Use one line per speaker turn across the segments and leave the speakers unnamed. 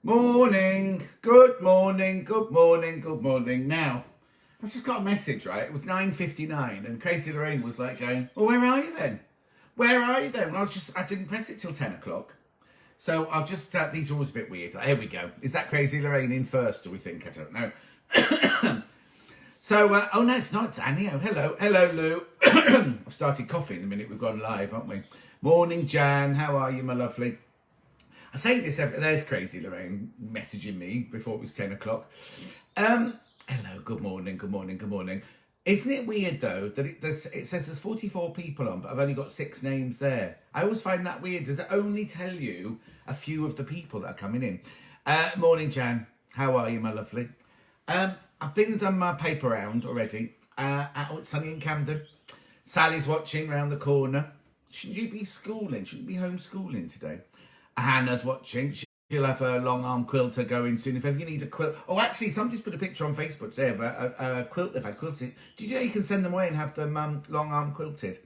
Morning, good morning, good morning, good morning. Now, I've just got a message, right? It was 9:59 and Crazy Lorraine was like going, well, where are you then? Where are you then? Well, I didn't press it till 10 o'clock. So I'll just, these are always a bit weird. Here we go. Is that Crazy Lorraine in first, do we think? I don't know. So, oh no, it's not. It's Annie. Oh, hello, Lou. I've started coughing the minute we've gone live, haven't we? Morning, Jan. How are you, my lovely? I say this, there's Crazy Lorraine messaging me before it was 10 o'clock. Hello, good morning, good morning, good morning. Isn't it weird, though, that it says there's 44 people on, but I've only got 6 names there? I always find that weird. Does it only tell you a few of the people that are coming in? Morning, Jan. How are you, my lovely? I've been and done my paper round already. It's sunny in Camden. Sally's watching round the corner. Shouldn't you be schooling? Shouldn't you be homeschooling today? Hannah's watching. She'll have a long arm quilter going soon. If ever you need a quilt. Oh, actually, somebody's put a picture on Facebook today of a quilt they've had quilted. Did you know you can send them away and have them long arm quilted?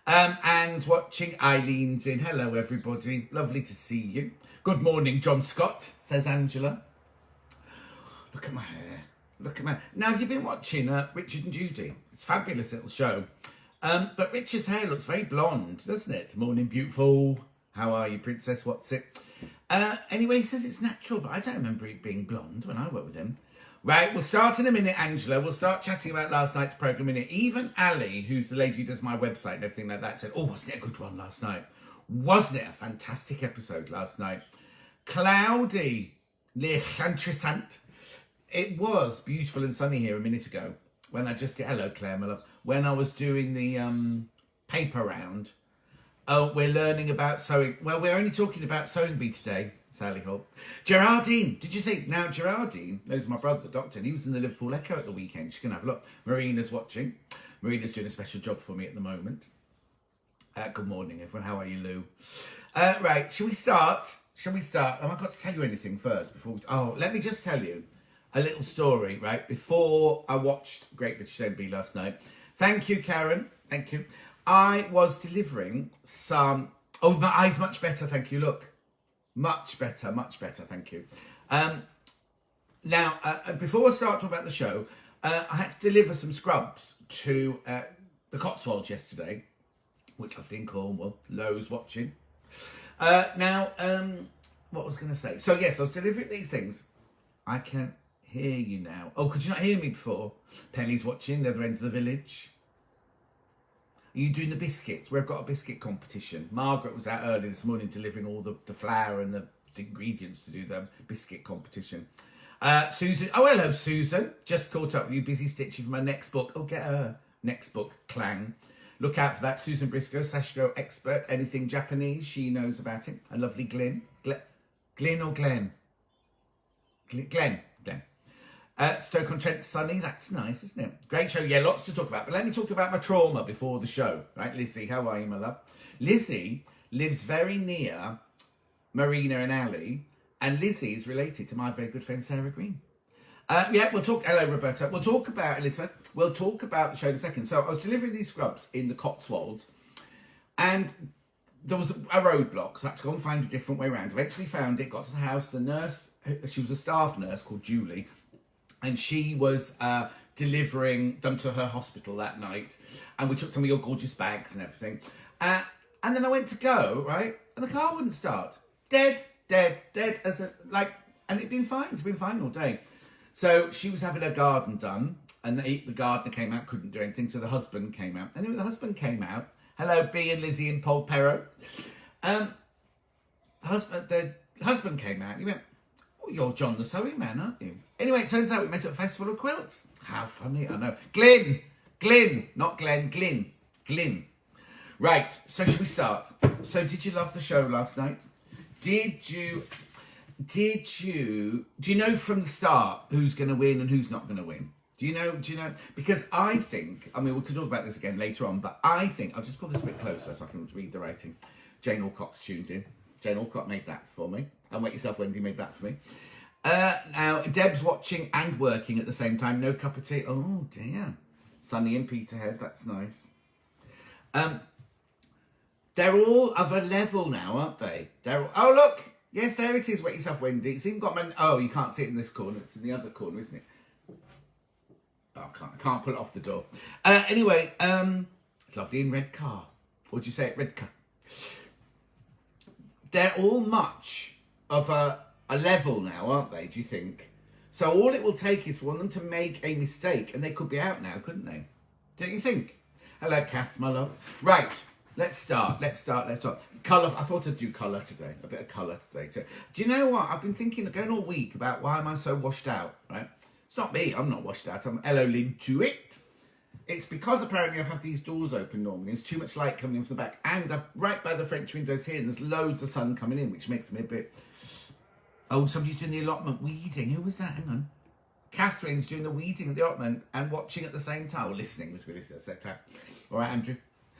And watching, Eileen's in. Hello, everybody. Lovely to see you. Good morning, John Scott, says Angela. Look at my hair. Look at my... Now, have you been watching Richard and Judy? It's a fabulous little show. But Richard's hair looks very blonde, doesn't it? Morning, beautiful. How are you, princess? What's it? Anyway, he says it's natural, but I don't remember it being blonde when I worked with him. Right, we'll start in a minute, Angela. We'll start chatting about last night's programme in a minute. Even Ali, who's the lady who does my website and everything like that, said, oh, wasn't it a good one last night? Wasn't it a fantastic episode last night? Cloudy, interessant. It was beautiful and sunny here a minute ago. When I just did, hello, Claire, my love. When I was doing the paper round. Oh, we're learning about sewing. Well, we're only talking about sewing bee today, Sally Holt. Gerardine, did you see? Now, Gerardine knows my brother, the doctor, and he was in the Liverpool Echo at the weekend. She can have a look. Marina's watching. Marina's doing a special job for me at the moment. Good morning, everyone. How are you, Lou? Right, shall we start? Shall we start? Have I got to tell you anything first? Let me just tell you a little story, right? Before I watched Great British Sewing Bee last night. Thank you, Karen. Thank you. I was delivering some... Oh, my eye's much better, thank you. Look. Much better, thank you. Now, before I start talking about the show, I had to deliver some scrubs to the Cotswolds yesterday, which is lovely in Cornwall. Lowe's watching. What was I going to say? So, yes, I was delivering these things. I can hear you now. Oh, could you not hear me before? Penny's watching, the other end of the village. Are you doing the biscuits? We've got a biscuit competition. Margaret was out early this morning delivering all the flour and the ingredients to do the biscuit competition. Susan, oh hello Susan, just caught up with you, busy stitching for my next book. Oh, get her next book, Clang. Look out for that. Susan Briscoe, Sashiko expert, anything Japanese, she knows about it. A lovely Glyn. Glyn or Glen? Glen. Stoke-on-Trent sunny, that's nice, isn't it? Great show, yeah, lots to talk about. But let me talk about my trauma before the show. Right, Lizzie, how are you, my love? Lizzie lives very near Marina and Ali, and Lizzie is related to my very good friend Sarah Green. We'll talk, hello Roberta, we'll talk about Elizabeth, we'll talk about the show in a second. So I was delivering these scrubs in the Cotswolds, and there was a roadblock, so I had to go and find a different way around. Eventually found it, got to the house, the nurse, she was a staff nurse called Julie, and she was delivering them to her hospital that night. And we took some of your gorgeous bags and everything. And then I went to go, right? And the car wouldn't start. Dead, as a, like, and it'd been fine. It's been fine all day. So she was having her garden done. And the gardener came out, couldn't do anything. So the husband came out. Anyway, the husband came out. Hello, B and Lizzie and Paul Perro. The husband came out and he went, oh, you're John the Sewing Man, aren't you? Anyway, it turns out we met at a festival of quilts. How funny, I know. Glyn, not Glenn, Glyn. Right, so should we start? So did you love the show last night? Do you know from the start who's going to win and who's not going to win? Do you know? Because I think, I mean, we could talk about this again later on, but I think, I'll just pull this a bit closer so I can read the writing. Jane Alcott's tuned in. Jane Alcott made that for me. And wait yourself, Wendy made that for me. Now, Deb's watching and working at the same time. No cup of tea. Oh, dear. Sunny in Peterhead. That's nice. They're all of a level now, aren't they? Oh, look. Yes, there it is. Wet yourself, Wendy. It's even got my... Oh, you can't see it in this corner. It's in the other corner, isn't it? Oh, I can't pull it off the door. Anyway, lovely in red car. Or do you say it, red car? They're all much of a level now, aren't they, do you think? So all it will take is for them to make a mistake, and they could be out now, couldn't they? Don't you think? Hello, Kath, my love. Right, let's start. Colour. I thought I'd do colour today. A bit of colour today, too. Do you know what? I've been thinking, going all week about why am I so washed out, right? It's not me. I'm not washed out. I'm LO'd into it. It's because apparently I have these doors open normally. There's too much light coming in from the back. And I'm right by the French windows here, and there's loads of sun coming in, which makes me a bit... Oh, somebody's doing the allotment weeding. Who was that? Hang on. Catherine's doing the weeding at the allotment and watching at the same time. Or listening, was really said. All right, Andrew.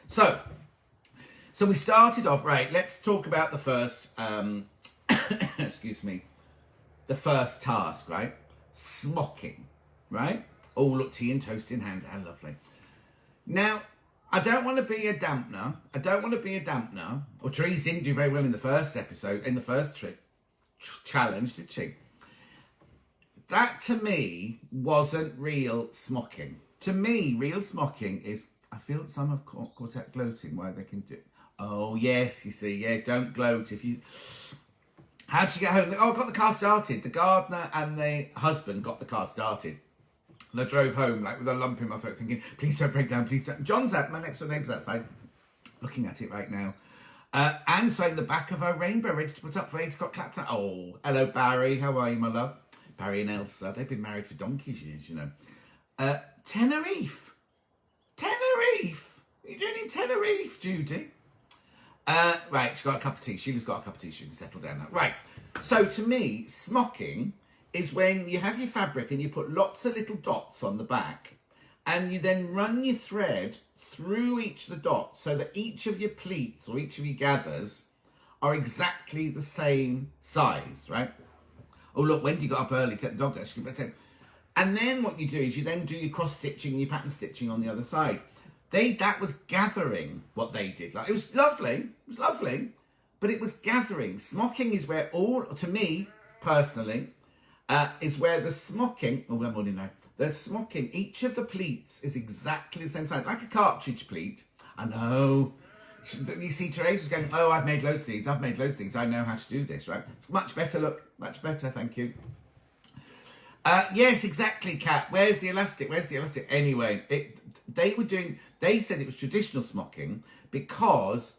So we started off, right, let's talk about the first... excuse me. The first task, right? Smocking, right? Oh, look, tea and toast in hand. How lovely. Now, I don't want to be a dampener. Or Therese didn't do very well in the first episode, in the first challenge, did she? That, to me, wasn't real smocking. To me, real smocking is... I feel that some have caught out gloating why they can do... Oh, yes, you see. Yeah, don't gloat if you... How'd she get home? Oh, I got the car started. The gardener and the husband got the car started. And I drove home like with a lump in my throat thinking, please don't break down, please don't. John's out, my next door neighbour's outside, looking at it right now. And so in the back of her rainbow, ready to put up for 8 o'clock claps. Oh, hello Barry, how are you, my love? Barry and Elsa, they've been married for donkey's years, you know. Tenerife. What are you doing in Tenerife, Judy? Right, she's got a cup of tea. Sheila's got a cup of tea. She can settle down now. Right. So to me, smocking is when you have your fabric and you put lots of little dots on the back and you then run your thread through each of the dots so that each of your pleats or each of your gathers are exactly the same size, right? Oh, look, Wendy got up early to take the dog out. And then what you do is you then do your cross stitching and your pattern stitching on the other side. That was gathering what they did. Like, it was lovely, but it was gathering. Smocking is where to me, personally, is where the smocking, the smocking, each of the pleats is exactly the same size, like a cartridge pleat. I know. You see, Therese was going, oh, I've made loads of these, I know how to do this, right? It's much better, look, much better, thank you. Yes, exactly, Kat. Where's the elastic? Anyway, they said it was traditional smocking because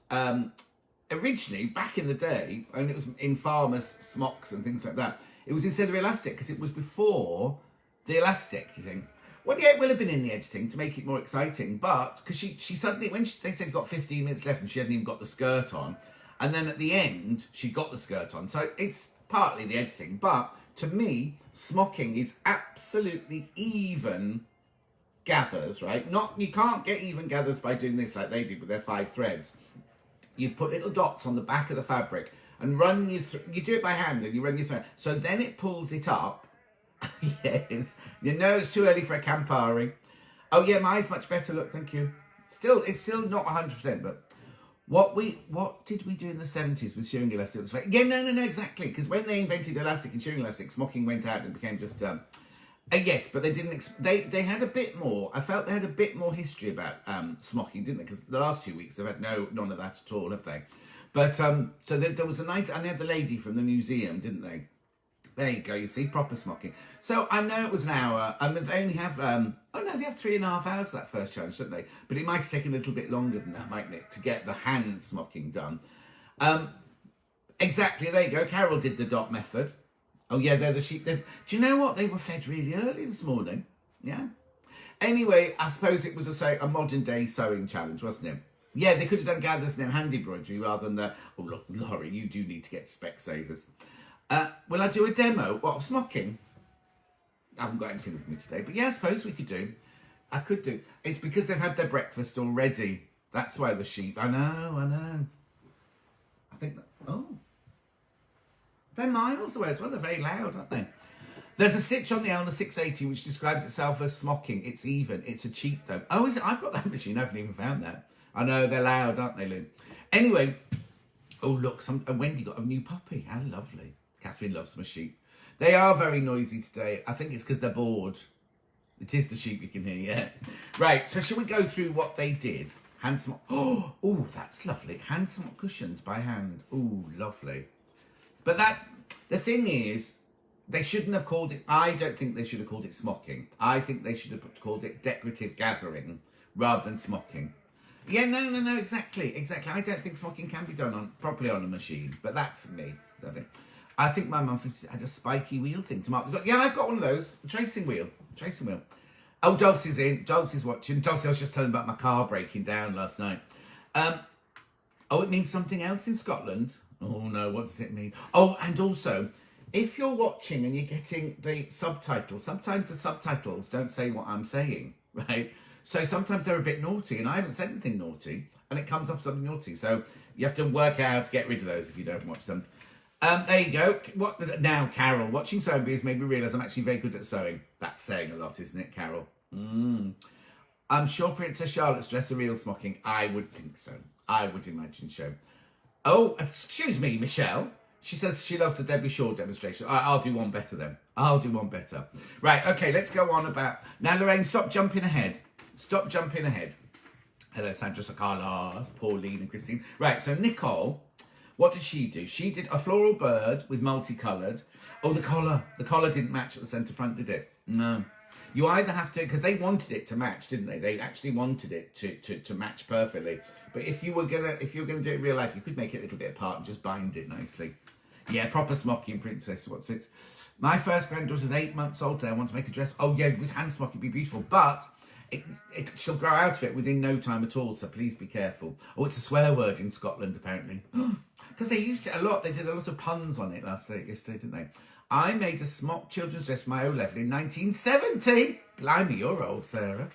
originally, back in the day, and it was in farmers' smocks and things like that, it was instead of elastic because it was before the elastic, you think. Well, yeah, it will have been in the editing to make it more exciting, but because she suddenly, they said got 15 minutes left and she hadn't even got the skirt on, and then at the end, she got the skirt on. So it's partly the editing, but to me, smocking is absolutely even gathers, right? You can't get even gathers by doing this like they did with their 5 threads. You put little dots on the back of the fabric and run you do it by hand and you run your thread. So then it pulls it up. Yes. You know it's too early for a Campari. Oh yeah, mine's much better, look, thank you. It's still not 100%, but what did we do in the 70s with shirring elastic? It was no, exactly. Because when they invented elastic and shirring elastic, smocking went out and became just yes, but they didn't. They had a bit more. I felt they had a bit more history about smocking, didn't they? Because the last 2 weeks they've had none of that at all, have they? But so there was a nice, and they had the lady from the museum, didn't they? There you go. You see, proper smocking. So I know it was an hour, and they only have. Oh no, they have 3.5 hours for that first challenge, don't they? But it might have taken a little bit longer than that, mightn't it, to get the hand smocking done? Exactly. There you go. Carol did the dot method. Oh yeah, they're the sheep. Do you know what? They were fed really early this morning. Yeah. Anyway, I suppose it was a modern day sewing challenge, wasn't it? Yeah, they could have done gathers and then hand embroidery rather than oh look, Laurie, you do need to get Specsavers. Will I do a demo? What, of smocking? I haven't got anything with me today, but yeah, I suppose we could do. I could do. It's because they've had their breakfast already. That's why the sheep. I know. I think that. Oh. They're miles away as well. They're very loud, aren't they? There's a stitch on the Elna 680 which describes itself as smocking. It's even. It's a cheat though. Oh, is it? I've got that machine. I haven't even found that. I know, they're loud, aren't they, Lou? Anyway, Oh, look, Wendy got a new puppy. How lovely. Catherine loves my sheep. They are very noisy today. I think it's because they're bored. It is the sheep you can hear, yeah. Right, so shall we go through what they did? Hand smock. Oh, that's lovely. Hand smock cushions by hand. Oh, lovely. But the thing is, they shouldn't have called it, I don't think they should have called it smocking. I think they should have called it decorative gathering rather than smocking. Yeah, no, exactly. I don't think smocking can be done properly on a machine, but that's me. I think my mum had a spiky wheel thing to mark. Yeah, I've got one of those. A tracing wheel. Oh, Dulcie's in. Dulcie's watching. Dulcie, I was just telling about my car breaking down last night. It means something else in Scotland. Oh no, what does it mean? Oh, and also, if you're watching and you're getting the subtitles, sometimes the subtitles don't say what I'm saying, right? So sometimes they're a bit naughty, and I haven't said anything naughty, and it comes up something naughty. So you have to work out how to get rid of those if you don't watch them. There you go. What now, Carol? Watching sewing bees made me realise I'm actually very good at sewing. That's saying a lot, isn't it, Carol? I'm sure Princess Charlotte's dress a real smocking. I would think so. I would imagine so. Oh, excuse me, Michelle. She says she loves the Debbie Shaw demonstration. I'll do one better then. I'll do one better. Right, okay, let's go on about... Now, Lorraine, stop jumping ahead. Stop jumping ahead. Hello, Sandra, Carlos, Pauline and Christine. Right, so Nicole, what did she do? She did a floral bird with multicoloured. Oh, the collar. The collar didn't match at the centre front, did it? No. You either have to... Because they wanted it to match, didn't they? They actually wanted it to match perfectly. But if you were gonna do it in real life, you could make it a little bit apart and just bind it nicely. Yeah, proper smocking princess. What's it? My first granddaughter's 8 months old today. I want to make a dress. Oh yeah, with hand smocking, it'd be beautiful. But she'll grow out of it within no time at all. So please be careful. Oh, it's a swear word in Scotland apparently. Because they used it a lot. They did a lot of puns on it yesterday, didn't they? I made a smock children's dress for my O-level in 1970. Blimey, you're old, Sarah.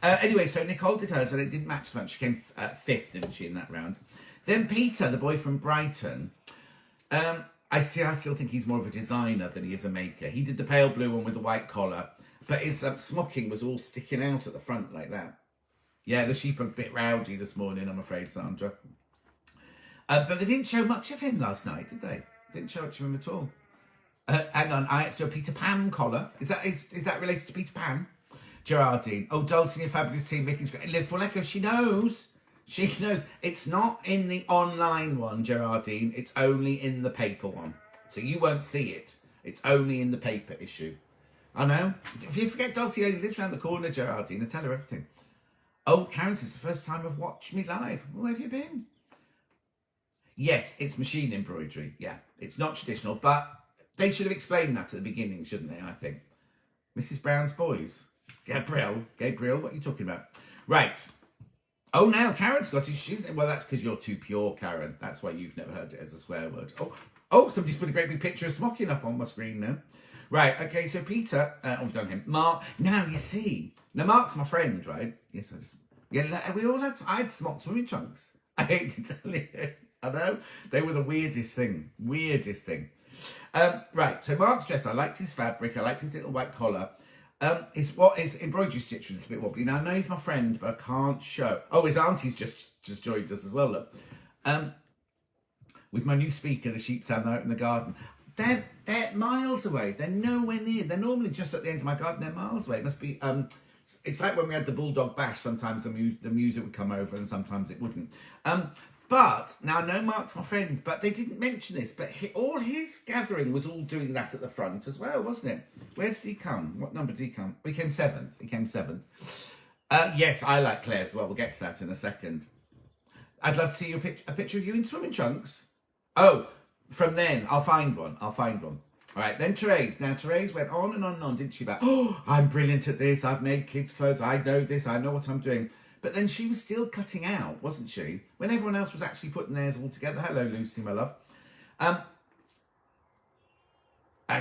Anyway, so Nicole did hers and it didn't match much. She came fifth, didn't she, in that round? Then Peter, the boy from Brighton, I still think he's more of a designer than he is a maker. He did the pale blue one with the white collar, but his smocking was all sticking out at the front like that. Yeah, the sheep are a bit rowdy this morning, I'm afraid, Sandra. But they didn't show much of him last night, did they? Didn't show much of him at all. Hang on, I actually a Peter Pan collar. Is that related to Peter Pan? Gerardine. Oh, Dulcie and your fabulous team making great. Liverpool Echo. She knows. She knows. It's not in the online one, Gerardine. It's only in the paper one. So you won't see it. It's only in the paper issue. I know. If you forget Dulcie only lives around the corner, Gerardine, I tell her everything. Oh, Karen says, it's the first time I've watched me live. Where have you been? Yes, it's machine embroidery. Yeah, it's not traditional, but they should have explained that at the beginning, shouldn't they, I think. Mrs. Brown's boys. Gabrielle, what are you talking about? Right. Oh, now Karen's Scottish. Well, that's because you're too pure, Karen. That's why you've never heard it as a swear word. Oh, somebody's put a great big picture of smocking up on my screen now. Right, okay, so Peter, we've done him. Mark, now you see. Now, Mark's my friend, right? Yes, we all had, I had smock swimming trunks. I hate to tell you. I know. They were the weirdest thing. Right, so Mark's dress, I liked his fabric. I liked his little white collar. His embroidery stitch was a bit wobbly. Now, I know he's my friend, but I can't show. Oh, his auntie's just joined us as well, look. With my new speaker, the sheep sound out in the garden. They're miles away. They're nowhere near. They're normally just at the end of my garden. They're miles away. It must be, it's like when we had the Bulldog Bash. Sometimes the music would come over and sometimes it wouldn't. But, now I know Mark's my friend, but they didn't mention this, but all his gathering was all doing that at the front as well, wasn't it? Where did he come? What number did he come? He came seventh. Yes, I like Claire as well. We'll get to that in a second. I'd love to see a picture of you in swimming trunks. Oh, from then, I'll find one. All right, then Therese. Now, Therese went on and on, didn't she? About, I'm brilliant at this. I've made kids' clothes. I know this. I know what I'm doing. But then she was still cutting out, wasn't she? When everyone else was actually putting theirs all together. Hello, Lucy, my love. Hang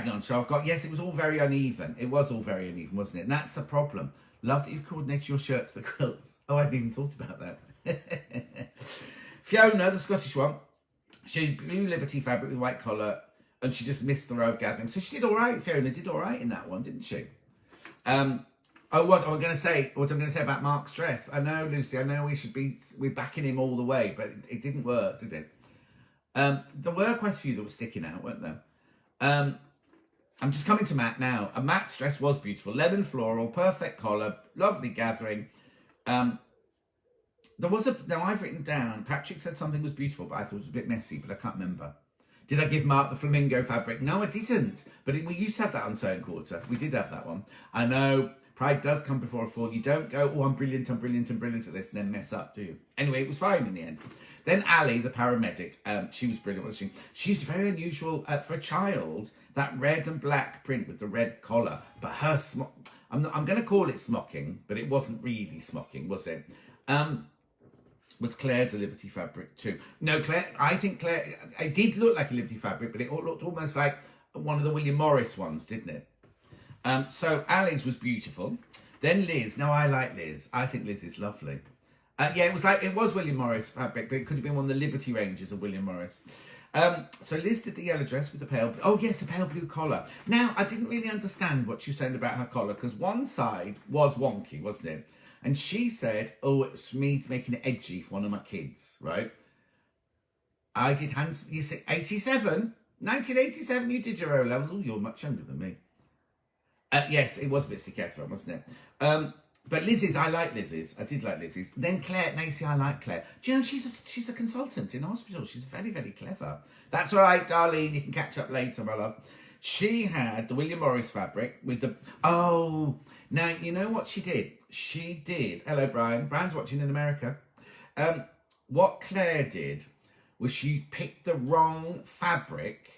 on, so I've got, yes, it was all very uneven. It was all very uneven, wasn't it? And that's the problem. Love that you've coordinated your shirt to the quilts. Oh, I hadn't even thought about that. Fiona, the Scottish one, she had blue Liberty fabric with white collar, and she just missed the row of gathering. So she did all right, Fiona did all right in that one, didn't she? What I'm going to say about Mark's dress. I know, Lucy, I know we're backing him all the way, but it didn't work, did it? There were quite a few that were sticking out, weren't there? I'm just coming to Matt now. A Matt's dress was beautiful. Lemon floral, perfect collar, lovely gathering. Now I've written down, Patrick said something was beautiful, but I thought it was a bit messy, but I can't remember. Did I give Mark the flamingo fabric? No, I didn't. But we used to have that on Sewing Quarter. We did have that one. I know pride does come before a fall. You don't go, oh, I'm brilliant at this, and then mess up, do you? Anyway, it was fine in the end. Then Ali, the paramedic, she was brilliant, wasn't she? She's very unusual for a child, that red and black print with the red collar. But her I'm going to call it smocking, but it wasn't really smocking, was it? Was Claire's a Liberty fabric too? No, I think Claire, it did look like a Liberty fabric, but it looked almost like one of the William Morris ones, didn't it? So Ali's was beautiful. Then Liz. Now I like Liz. I think Liz is lovely. Yeah, it was William Morris fabric, but it could have been one of the Liberty ranges of William Morris. So Liz did the yellow dress with the pale, oh yes, the pale blue collar. Now, I didn't really understand what you said about her collar, because one side was wonky, wasn't it? And she said, oh, it's me making it edgy for one of my kids, right? I did you say 87? 1987 you did your O-levels. Oh, you're much younger than me. Yes, it was a bit sticketto, wasn't it? But Lizzie's, I like Lizzie's. I did like Lizzie's. Then Claire, Nacy, I like Claire. Do you know, she's a consultant in hospital. She's very, very clever. That's all right, Darlene. You can catch up later, my love. She had the William Morris fabric with the... Oh, now, you know what she did? She did... Hello, Brian. Brian's watching in America. What Claire did was she picked the wrong fabric.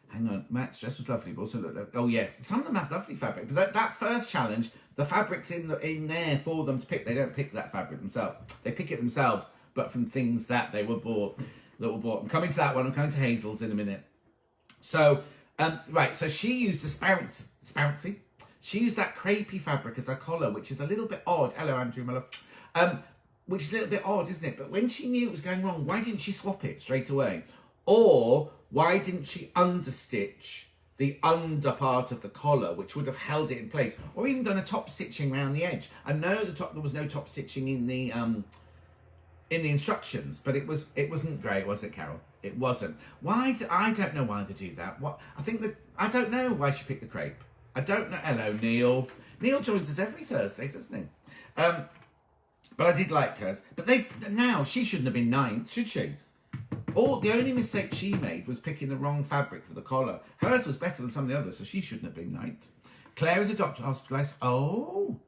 Hang on, Matt's dress was lovely, but also looked... Oh, yes. Some of them have lovely fabric. But that first challenge... The fabric's in there for them to pick. They don't pick that fabric themselves. They pick it themselves, but from things that they were bought. I'm coming to that one. I'm coming to Hazel's in a minute. So, right. So she used a spouncy. She used that crepey fabric as a collar, which is a little bit odd. Hello, Andrew, my love. Which is a little bit odd, isn't it? But when she knew it was going wrong, why didn't she swap it straight away? Or why didn't she understitch the under part of the collar, which would have held it in place, or even done a top stitching around the edge? I know there was no top stitching in the instructions, but it wasn't great, was it, Carol? It wasn't. Why? I don't know why they do that. I don't know why she picked the crepe. I don't know. Hello, Neil. Neil joins us every Thursday, doesn't he? But I did like hers. But now she shouldn't have been 9th, should she? The only mistake she made was picking the wrong fabric for the collar. Hers was better than some of the others, so she shouldn't have been 9th. Claire is a doctor hospitalised. Oh,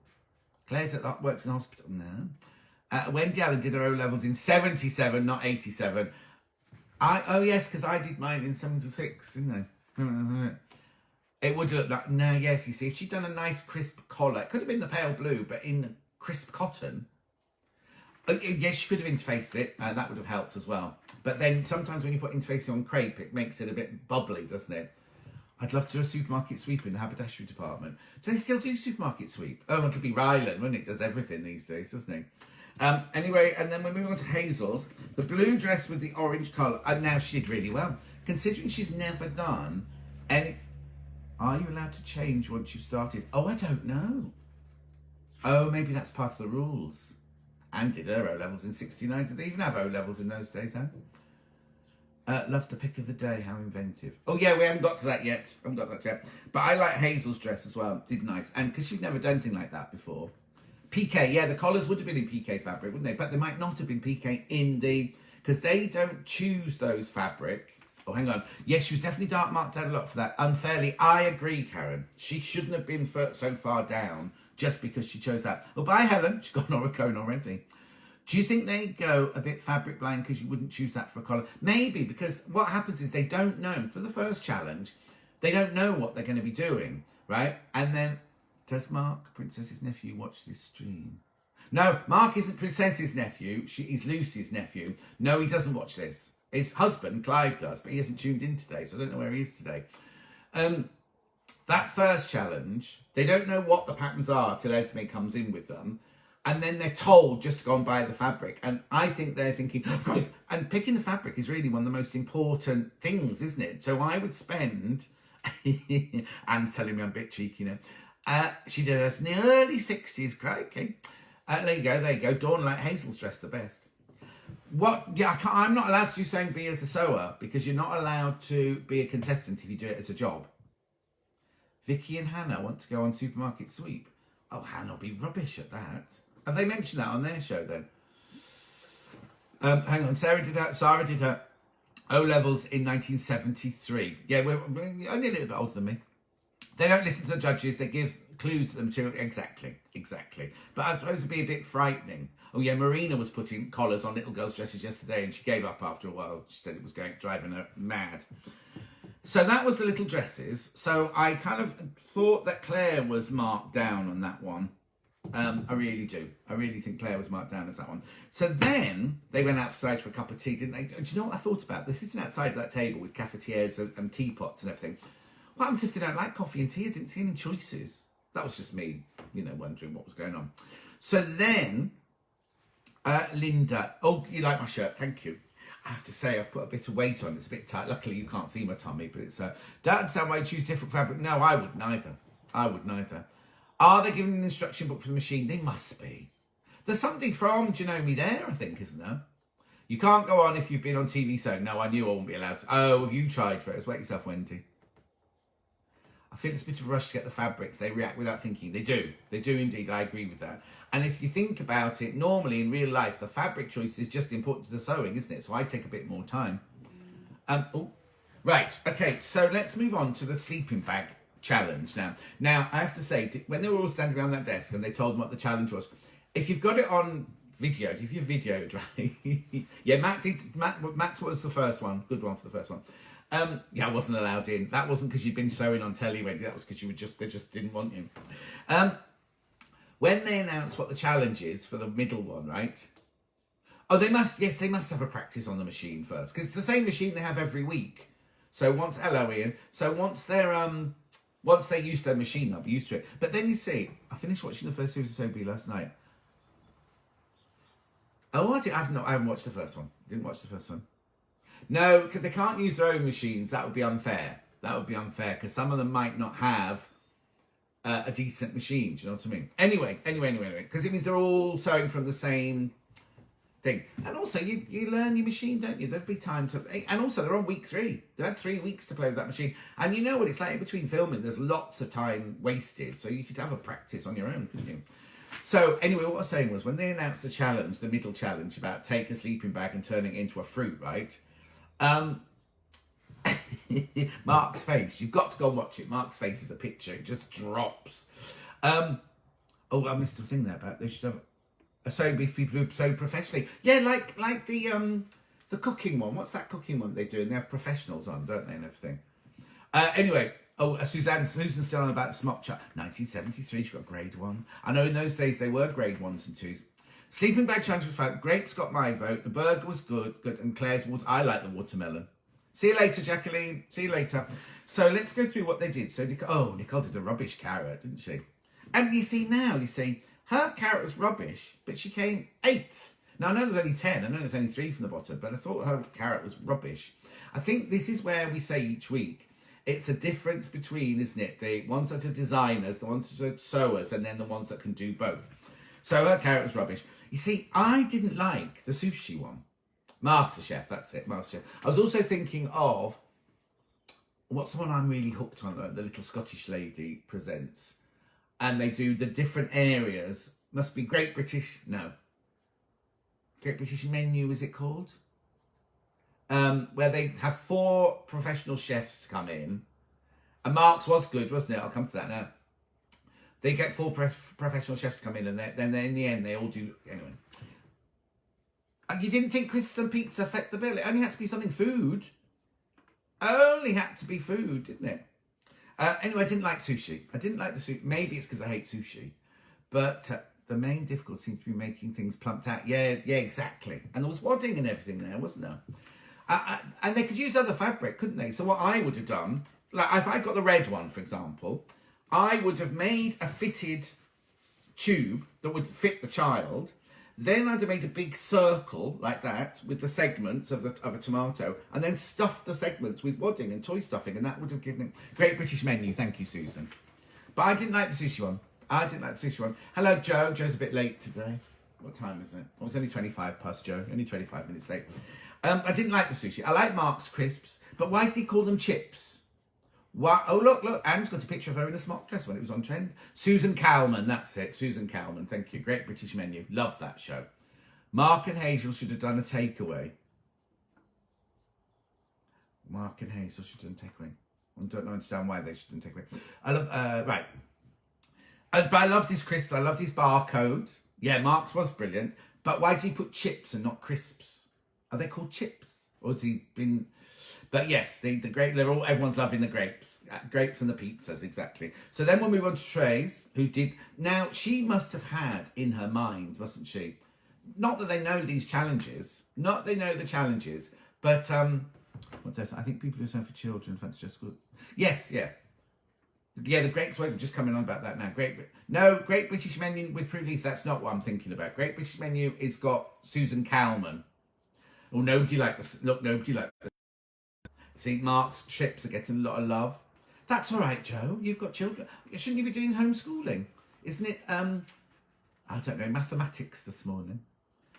Claire works in hospital now. Wendy Allen did her O-levels in 77, not 87. Oh yes, because I did mine in 76, didn't I? It would look like, no, yes, you see, if she'd done a nice crisp collar, it could have been the pale blue, but in crisp cotton. Yes, she could have interfaced it, that would have helped as well. But then sometimes when you put interfacing on crepe, it makes it a bit bubbly, doesn't it? I'd love to do a supermarket sweep in the haberdashery department. Do they still do supermarket sweep? Oh, it'll be Ryland, wouldn't it? Does everything these days, doesn't it? Anyway, and then we're moving on to Hazel's. The blue dress with the orange collar. And now she did really well. Considering she's never done any... Are you allowed to change once you've started? Oh, I don't know. Oh, maybe that's part of the rules. And did her O-levels in 69. Did they even have O-levels in those days, huh? Love the pick of the day. How inventive. Oh, yeah, we haven't got to that yet. But I like Hazel's dress as well. Did nice. And because she'd never done anything like that before. PK, yeah, the collars would have been in PK fabric, wouldn't they? But they might not have been PK in the... Because they don't choose those fabric. Oh, hang on. Yes, she was definitely dark marked out a lot for that. Unfairly, I agree, Karen. She shouldn't have been so far down just because she chose that. Oh, bye, Helen. She's got an Oricone already. Do you think they go a bit fabric blind because you wouldn't choose that for a collar? Maybe, because what happens is they don't know. For the first challenge, they don't know what they're going to be doing, right? And then, does Mark, Princess's nephew, watch this stream? No, Mark isn't Princess's nephew. He's Lucy's nephew. No, he doesn't watch this. His husband, Clive, does, but he hasn't tuned in today, so I don't know where he is today. That first challenge, they don't know what the patterns are till Esme comes in with them. And then they're told just to go and buy the fabric. And I think they're thinking, oh, and picking the fabric is really one of the most important things, isn't it? So I would spend, Anne's telling me I'm a bit cheeky now. She did us in the early 60s, crikey. There you go. Dawn like Hazel's dress the best. What? Yeah, I'm not allowed to do sewing bee as a sewer because you're not allowed to be a contestant if you do it as a job. Vicky and Hannah want to go on supermarket sweep. Oh, Hannah will be rubbish at that. Have they mentioned that on their show then? Hang on, Sarah did her O-levels in 1973. Yeah, we're only a little bit older than me. They don't listen to the judges. They give clues to the material. Exactly. But I suppose it'd be a bit frightening. Oh yeah, Marina was putting collars on little girls' dresses yesterday and she gave up after a while. She said it was driving her mad. So that was the little dresses. So I kind of thought that Claire was marked down on that one. I really do. I really think Claire was marked down as that one. So then they went outside for a cup of tea, didn't they? Do you know what I thought about? They're sitting outside that table with cafetières and teapots and everything. What happens if they don't like coffee and tea? I didn't see any choices. That was just me, wondering what was going on. So then, Linda, oh, you like my shirt? Thank you. I have to say, I've put a bit of weight on. It's a bit tight. Luckily, you can't see my tummy, but it's... don't understand why you choose different fabric. No, I would neither. Are they giving an instruction book for the machine? They must be. There's something from Janome there, I think, isn't there? You can't go on if you've been on TV sewing. No, I knew I wouldn't be allowed to. Oh, have you tried for it? Wait yourself, Wendy. I feel it's a bit of a rush to get the fabrics. They react without thinking. They do indeed. I agree with that. And if you think about it, normally in real life, the fabric choice is just important to the sewing, isn't it? So I take a bit more time. Right. Okay. So let's move on to the sleeping bag challenge now. I have to say, when they were all standing around that desk and they told them what the challenge was, if you've got it on video, if you've videoed, right? Yeah, Matt's was the first one. Good one for the first one. Yeah, I wasn't allowed in. That wasn't because you'd been sewing on telly, Wendy. That was because they just didn't want you. When they announce what the challenge is for the middle one, right? Oh, they must have a practice on the machine first, because it's the same machine they have every week. So hello Ian. So once they use their machine, they'll be used to it. But then you see, I finished watching the first series of Soapy last night. Oh, I haven't watched the first one. Didn't watch the first one. No, because they can't use their own machines. That would be unfair. Because some of them might not have a decent machine. Do you know what I mean? Anyway. Because it means they're all sewing from the same thing. And also, you learn your machine, don't you? There'd be time to... And also, they're on week 3. They had 3 weeks to play with that machine. And you know what it's like in between filming. There's lots of time wasted. So you could have a practice on your own, couldn't you? So anyway, what I was saying was, when they announced the challenge, the middle challenge, about take a sleeping bag and turning it into a fruit, right? Mark's face, you've got to go and watch it. Mark's face is a picture, it just drops. Oh, I missed a thing there about they should have a sewing bee for people who sew professionally. Yeah, like the cooking one. What's that cooking one they do? And they have professionals on, don't they, and everything. Anyway, Susan's still on about the smock chart. 1973, she got grade 1. I know in those days they were grade 1s and 2s. Sleeping bag challenge was fun. Grapes got my vote. The burger was good, and Claire's I like the watermelon. See you later, Jacqueline. See you later. So let's go through what they did. So Nicole did a rubbish carrot, didn't she? And you see, her carrot was rubbish, but she came 8th. Now I know there's only 10. I know there's only 3 from the bottom, but I thought her carrot was rubbish. I think this is where we say each week, it's a difference between, isn't it, the ones that are designers, the ones that are sewers, and then the ones that can do both. So her carrot was rubbish. You see, I didn't like the sushi one. MasterChef, that's it, MasterChef. I was also thinking of, what's the one I'm really hooked on, the little Scottish lady presents. And they do the different areas. Must be Great British Menu, is it called? Where they have 4 professional chefs come in. And Mark's was good, wasn't it? I'll come to that now. They get 4 professional chefs to come in, and then in the end, they all do... Anyway. And you didn't think crisps and pizza fit the bill? It only had to be something food. Only had to be food, didn't it? Anyway, I didn't like sushi. I didn't like the sushi. Maybe it's because I hate sushi. But the main difficulty seemed to be making things plumped out. Yeah, exactly. And there was wadding and everything there, wasn't there? And they could use other fabric, couldn't they? So what I would have done, like if I got the red one, for example... I would have made a fitted tube that would fit the child. Then I'd have made a big circle like that with the segments of a tomato, and then stuffed the segments with wadding and toy stuffing, and that would have given it Great British Menu. Thank you, Susan. But I didn't like the sushi one. Hello, Joe. Joe's a bit late today. What time is it? Oh, it's only 25 past, Joe. Only 25 minutes late. I didn't like the sushi. I like Mark's crisps, but why did he call them chips? What? Oh, look. Anne's got a picture of her in a smock dress when it was on trend. Susan Cowman, that's it. Susan Cowman, thank you. Great British Menu. Love that show. Mark and Hazel should have done a takeaway. Mark and Hazel should have done a takeaway. I don't understand why they should have done a takeaway. I love, right. But I love this crisp. I love this barcode. Yeah, Mark's was brilliant. But why did he put chips and not crisps? Are they called chips? Or has he been... But yes, the grape, everyone's loving the grapes. Grapes and the pizzas, exactly. So then we'll move on to Trace, who did... Now, she must have had in her mind, mustn't she? Not that they know these challenges. Not they know the challenges. But, I think people who are for children, fancy just good. Yes, yeah. Yeah, the grapes, we're just coming on about that now. Great British Menu with Prue Leith, that's not what I'm thinking about. Great British Menu is got Susan Cowman. Oh, nobody liked this. Look, nobody liked this. See, Mark's chips are getting a lot of love. That's all right, Joe. You've got children. Shouldn't you be doing homeschooling? Isn't it, I don't know, mathematics this morning?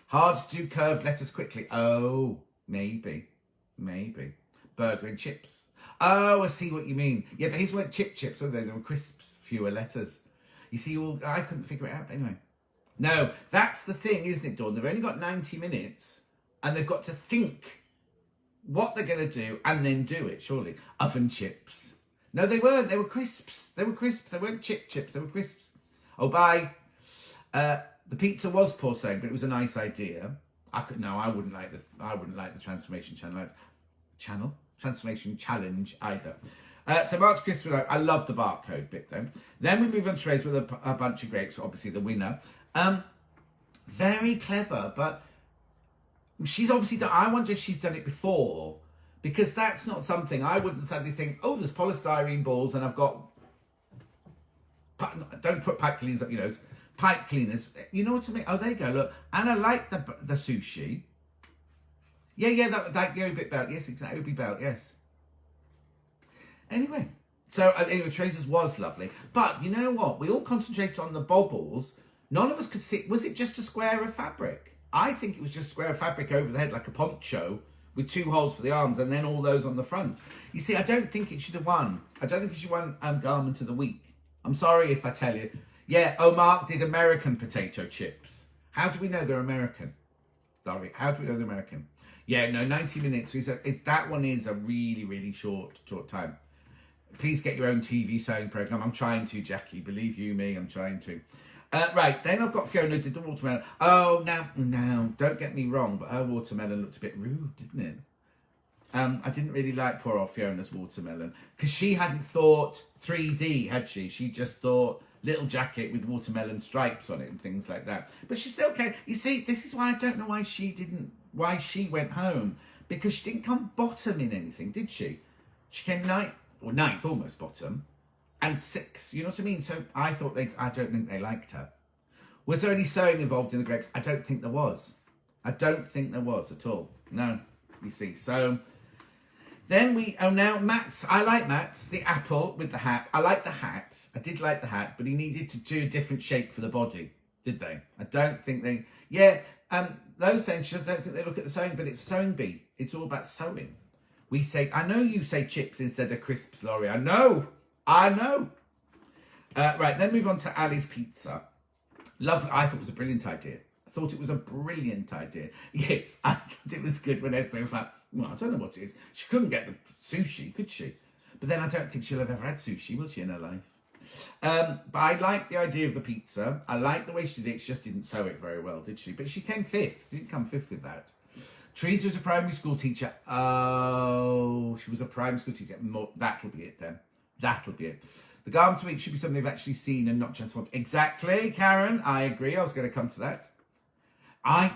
Hard to do curved letters quickly. Oh, maybe. Burger and chips. Oh, I see what you mean. Yeah, but his weren't chips, were they? They were crisps, fewer letters. You see, I couldn't figure it out. But anyway. No, that's the thing, isn't it, Dawn? They've only got 90 minutes and they've got to think what they're going to do and then do it, surely. Oven chips. No, they weren't. They were crisps. They weren't chips. They were crisps. Oh, bye. The pizza was poor saying, but it was a nice idea. I wouldn't like the transformation transformation challenge either. So Mark's crisps were like, I love the barcode bit then. Then we move on to Trace with a bunch of grapes, obviously the winner. Very clever, but she's obviously done, I wonder if she's done it before, because that's not something I wouldn't suddenly think, oh, there's polystyrene balls and I've got, don't put pipe cleaners up your nose, pipe cleaners, you know what I mean? Oh, there you go, look. And I like the sushi. Yeah, that the Obi belt, yes, exactly, Obi belt, yes. Anyway, Tracer's was lovely. But you know what? We all concentrated on the bobbles. None of us could see, was it just a square of fabric? I think it was just a square of fabric over the head, like a poncho, with 2 holes for the arms, and then all those on the front. You see, I don't think it should have won. I don't think it should have won Garment of the Week. I'm sorry if I tell you. Yeah, Mark did American potato chips. How do we know they're American? Sorry, how do we know they're American? Yeah, no, 90 minutes. That one is a really, really short time. Please get your own TV sewing programme. I'm trying to, Jackie. Believe you me, I'm trying to. Right, then I've got Fiona did the watermelon. Oh, now, don't get me wrong, but her watermelon looked a bit rude, didn't it? I didn't really like poor old Fiona's watermelon, because she hadn't thought 3D, had she? She just thought little jacket with watermelon stripes on it and things like that. But she still came. You see, this is why I don't know why she went home, because she didn't come bottom in anything, did she? She came ninth, almost bottom, and 6th, you know what I mean? So I don't think they liked her. Was there any sewing involved in the grapes? I don't think there was. I don't think there was at all. No, you see. So then now Matt's, I like Matt's, the apple with the hat. I like the hat. I did like the hat, but he needed to do a different shape for the body, did they? I don't think they, those censures, I don't think they look at the sewing, but it's sewing bee. It's all about sewing. We say, I know you say chips instead of crisps, Laurie. I know. Right, then move on to Ali's Pizza. Lovely. I thought it was a brilliant idea. Yes, I thought it was good when Esme was like, well, I don't know what it is. She couldn't get the sushi, could she? But then I don't think she'll have ever had sushi, will she, in her life? But I like the idea of the pizza. I like the way she did it. She just didn't sew it very well, did she? But she came 5th. She didn't come 5th with that. Teresa was a primary school teacher. Oh, she was a primary school teacher. That'll be it then. That'll be it. The Garment Week should be something they've actually seen and not transformed. Exactly, Karen. I agree. I was going to come to that.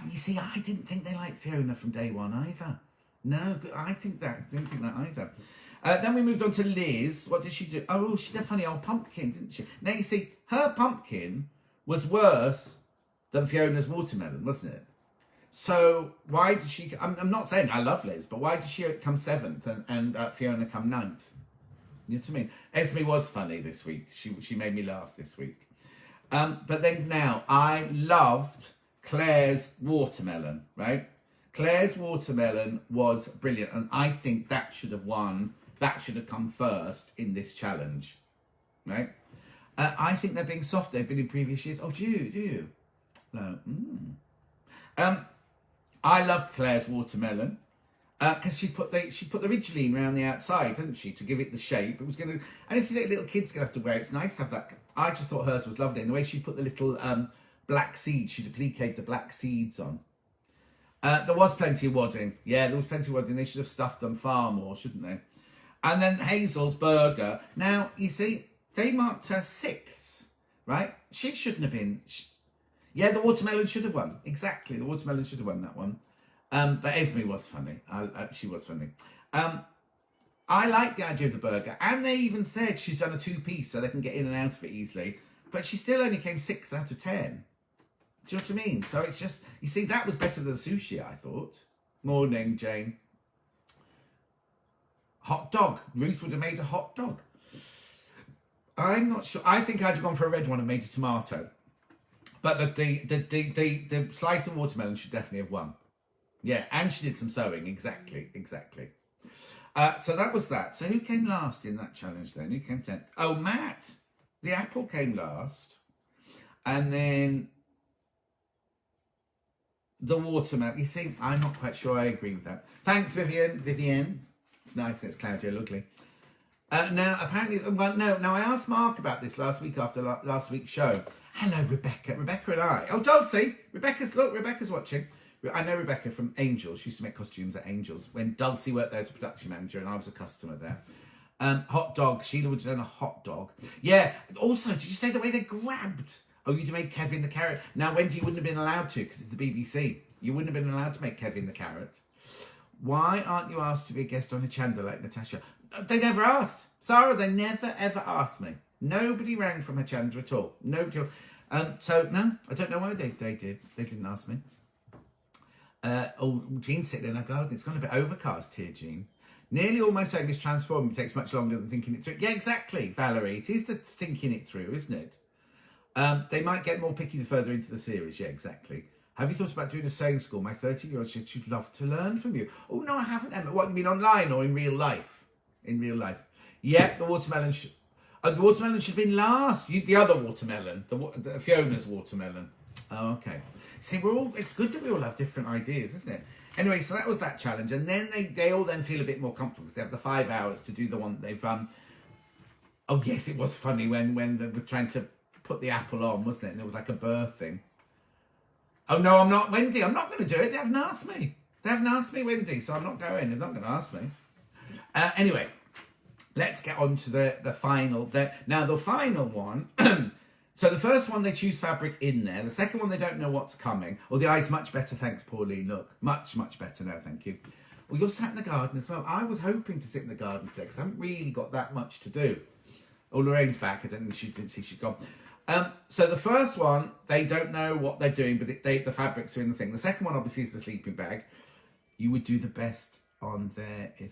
You see, I didn't think they liked Fiona from day one either. No, I didn't think that either. Then we moved on to Liz. What did she do? Oh, she did a funny old pumpkin, didn't she? Now, you see, her pumpkin was worse than Fiona's watermelon, wasn't it? So why did she... I'm not saying I love Liz, but why did she come 7th and Fiona come 9th? You know what I mean? Esme was funny this week. She made me laugh this week. But then now, I loved Claire's watermelon, right? Claire's watermelon was brilliant, and I think that should have won. That should have come first in this challenge, right? I think they're being soft. They've been in previous years. Oh, do you? No. I loved Claire's watermelon because she put the Ridgeline around the outside, didn't she, to give it the shape. It was going to, and if you think little kids gonna have to wear it, it's nice to have that. I just thought hers was lovely, and the way she put the little black seeds, she duplicated the black seeds on. There was plenty of wadding. Yeah, there was plenty of wadding. They should have stuffed them far more, shouldn't they? And then Hazel's burger. Now, you see, they marked her 6th, right? She shouldn't have been. Yeah, the watermelon should have won. Exactly, the watermelon should have won that one. But Esme was funny. She was funny. I like the idea of the burger. And they even said she's done a 2-piece so they can get in and out of it easily. But she still only came 6 out of 10. Do you know what I mean? So it's just, you see, that was better than sushi, I thought. Morning, Jane. Hot dog. Ruth would have made a hot dog. I'm not sure. I think I'd have gone for a red one and made a tomato. But the slice of watermelon should definitely have won. Yeah, and she did some sewing. Exactly. So that was that. So who came last in that challenge then? Who came 10th? Oh, Matt. The apple came last. And then the watermelon. You see, I'm not quite sure I agree with that. Thanks, Vivian. It's nice and it's cloudy and lovely. Now, apparently, well, no. Now, I asked Mark about this last week after last week's show. Hello, Rebecca. Rebecca and I. Oh, Dulcie. Rebecca's watching. I know Rebecca from Angels. She used to make costumes at Angels when Dulcie worked there as a production manager and I was a customer there. Hot dog. Sheila would have done a hot dog. Yeah. Also, did you say the way they grabbed? Oh, you'd make Kevin the carrot. Now, Wendy wouldn't have been allowed to because it's the BBC. You wouldn't have been allowed to make Kevin the carrot. Why aren't you asked to be a guest on a Chandler like Natasha? They never asked. Sarah, they never, ever asked me. Nobody rang from a Chandler at all. Nobody. So, no, I don't know why they did. They didn't ask me. Jean's sitting in her garden. It's gone a bit overcast here, Jean. Nearly all my sewing is transformed. It takes much longer than thinking it through. Yeah, exactly, Valerie. It is the thinking it through, isn't it? They might get more picky the further into the series. Yeah, exactly. Have you thought about doing a sewing school? My 30-year-old said she'd love to learn from you. Oh, no, I haven't, Emma. What, you mean online or in real life? In real life. Yeah, the watermelon should... Oh, the watermelon should have been last. The other watermelon. The Fiona's watermelon. Oh, okay. See, it's good that we all have different ideas, isn't it? Anyway, so that was that challenge. And then they all then feel a bit more comfortable because they have the 5 hours to do the one that they've... Oh, yes, it was funny when they were trying to put the apple on, wasn't it? And there was like a birth thing. Oh, no, I'm not, Wendy. I'm not going to do it. They haven't asked me. They haven't asked me, Wendy, so I'm not going. They're not going to ask me. Anyway, let's get on to the final. Now, the final one... So the first one, they choose fabric in there. The second one, they don't know what's coming. Oh, the eye's much better. Thanks, Pauline. Look, much, much better now. Thank you. Well, you're sat in the garden as well. I was hoping to sit in the garden today because I haven't really got that much to do. Oh, Lorraine's back. I don't know. She didn't see she'd gone. So the first one, they don't know what they're doing, but the fabrics are in the thing. The second one, obviously, is the sleeping bag. You would do the best on there if...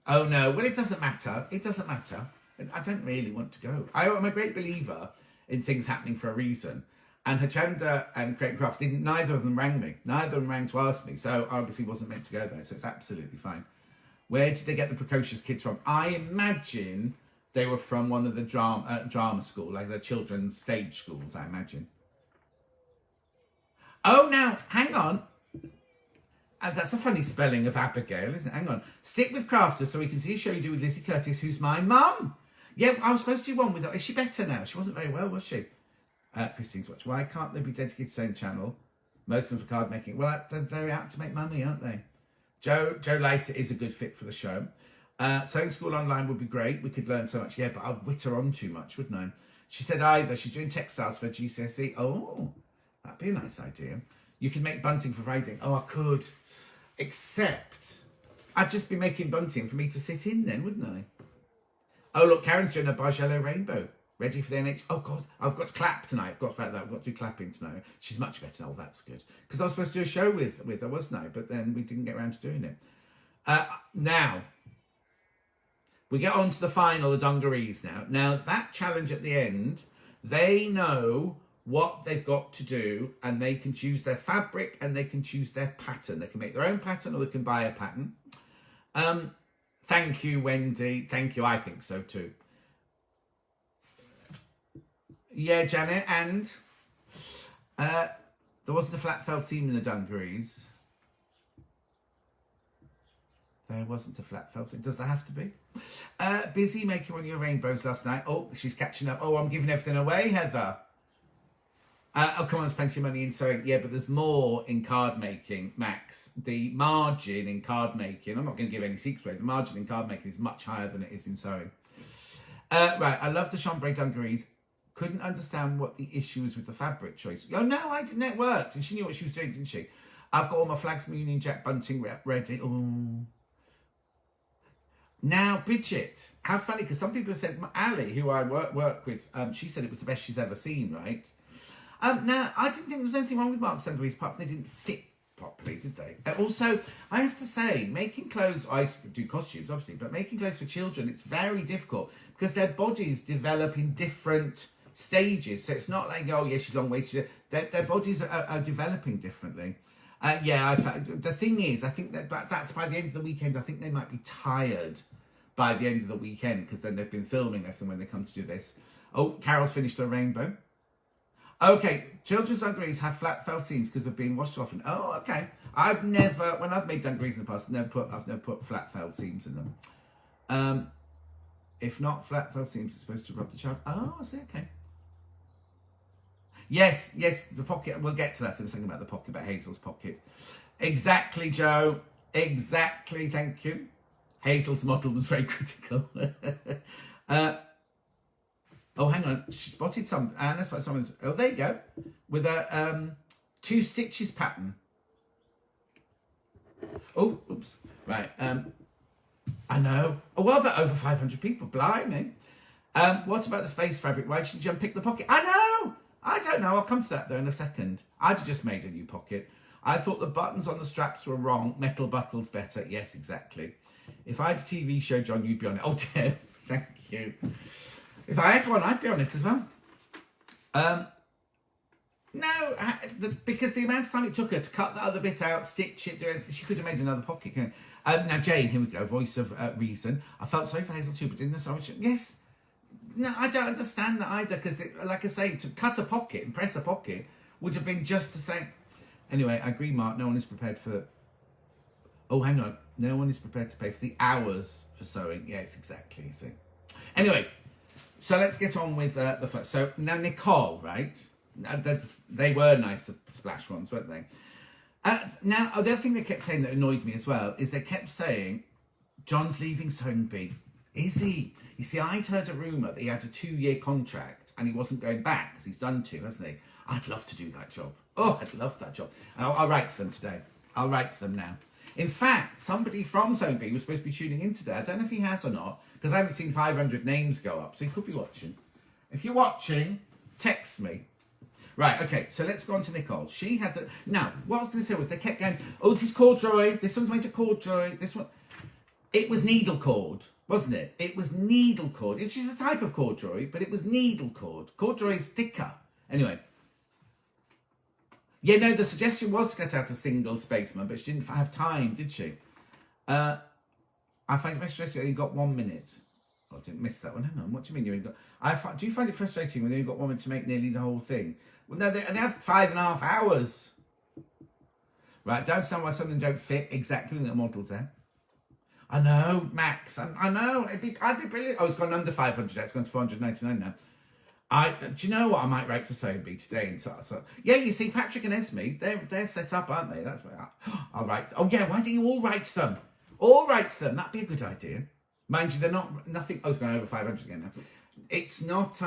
Oh, no. Well, it doesn't matter. It doesn't matter. I don't really want to go. I'm a great believer in things happening for a reason. And Hachanda and Creighton Craft neither of them rang me. Neither of them rang to ask me. So I obviously wasn't meant to go there. So it's absolutely fine. Where did they get the precocious kids from? I imagine they were from one of the drama school, like the children's stage schools, I imagine. Oh, now, hang on. That's a funny spelling of Abigail, isn't it? Hang on. Stick with Crafters so we can see a show you do with Lizzie Curtis, who's my mum. Yeah, I was supposed to do one with her. Is she better now? She wasn't very well, was she? Christine's watching. Why can't they be dedicated to the same channel? Most of them for card making. Well, they're out to make money, aren't they? Joe Lycett is a good fit for the show. Sewing school online would be great. We could learn so much. Yeah, but I'd wit her on too much, wouldn't I? She said either. She's doing textiles for GCSE. Oh, that'd be a nice idea. You could make bunting for writing. Oh, I could. Except I'd just be making bunting for me to sit in then, wouldn't I? Oh, look, Karen's doing a Bargello rainbow. Ready for the NH... Oh, God, I've got to clap tonight. I've got to do clapping tonight. She's much better. Oh, that's good. Because I was supposed to do a show with her, wasn't I? But then we didn't get around to doing it. Now, we get on to the final, the dungarees now. Now, that challenge at the end, they know what they've got to do, and they can choose their fabric and they can choose their pattern. They can make their own pattern or they can buy a pattern. Thank you, Wendy. Thank you. I think so too. Yeah, Janet. And there wasn't a flat felt seam in the dungarees. There wasn't a flat felt seam. Does there have to be? Busy making one of your rainbows last night. Oh, she's catching up. Oh, I'm giving everything away, Heather. Oh, come on, there's plenty of money in sewing. Yeah, but there's more in card making, Max. The margin in card making, I'm not going to give any secrets away, the margin in card making is much higher than it is in sewing. Right, I love the chambray dungarees. Couldn't understand what the issue was with the fabric choice. Oh, no, I didn't. It worked. And she knew what she was doing, didn't she? I've got all my flags from Union Jack bunting ready. Oh. Now, Bridget, how funny, because some people have said, Ali, who I work with, she said it was the best she's ever seen, right? Now, I didn't think there was anything wrong with Mark's dungarees, apart from they didn't fit properly, did they? Also, I have to say, making clothes, I do costumes, obviously, but making clothes for children, it's very difficult because their bodies develop in different stages. So it's not like, oh, yeah, she's long-waisted. Their bodies are developing differently. Yeah, the thing is, I think that's by the end of the weekend, I think they might be tired by the end of the weekend because then they've been filming everything when they come to do this. Oh, Carol's finished her rainbow. Okay, children's dungarees have flat felt seams because they've been washed often. Oh, okay. I've never, when I've made dungarees in the past, I've never put flat felt seams in them. If not flat felt seams, it's supposed to rub the child. Oh, I see, okay. Yes, the pocket. We'll get to that in a second about the pocket, about Hazel's pocket. Exactly, Joe. Exactly, thank you. Hazel's model was very critical. Oh, hang on. She spotted some. Anna spotted someone. Oh, there you go. With a 2 stitches pattern. Oh, oops. Right. I know. Oh, well, there are over 500 people. Blimey. What about the space fabric? Why didn't you unpick the pocket? I know. I don't know. I'll come to that though in a second. I'd just made a new pocket. I thought the buttons on the straps were wrong. Metal buckles better. Yes, exactly. If I had a TV show, John, you'd be on it. Oh, dear. Thank you. If I had one, I'd be on it as well. No, because the amount of time it took her to cut the other bit out, stitch it, do it, she could have made another pocket. Now, Jane, here we go, voice of reason. I felt sorry for Hazel too, but didn't know so much. Yes. No, I don't understand that either, because, like I say, to cut a pocket and press a pocket would have been just the same. Anyway, I agree, Mark. No one is prepared for... Oh, hang on. No one is prepared to pay for the hours for sewing. Yes, exactly. See. Anyway... So let's get on with the first. So now Nicole, right? They were nice, the splash ones, weren't they? Now, the other thing they kept saying that annoyed me as well is they kept saying, John's leaving Sewing Bee. Is he? You see, I'd heard a rumour that he had a 2-year contract and he wasn't going back because he's done 2, hasn't he? I'd love to do that job. Oh, I'd love that job. I'll write to them today. I'll write to them now. In fact, somebody from Sewing Bee was supposed to be tuning in today. I don't know if he has or not, because I haven't seen 500 names go up, so he could be watching. If you're watching, text me. Right, okay, so let's go on to Nicole. She had the... Now, what I was going to say was they kept going, oh, this is corduroy, this one's made of corduroy, this one... It was needle cord, wasn't it? It was needle cord. It's just a type of corduroy, but it was needle cord. Corduroy is thicker. Anyway. Yeah, no, the suggestion was to get out a single spaceman, but she didn't have time, did she? I find it frustrating that you got 1 minute. Oh, I didn't miss that one. Hang on, what do you mean you only got... do you find it frustrating when you only got 1 minute to make nearly the whole thing? Well, no, they have 5.5 hours. Right, don't understand why something don't fit exactly when the model's there. I know, Max. I know. I'd be brilliant. Oh, it's gone under 500. It's gone to 499 now. Do you know what I might write to Sewing Bee today? And so, yeah, you see, Patrick and Esme, they're set up, aren't they? That's where I'll write. Oh yeah, why don't you all write to them? All write to them. That'd be a good idea. Mind you, they're not nothing. Oh, it's gone over 500 again now. It's not.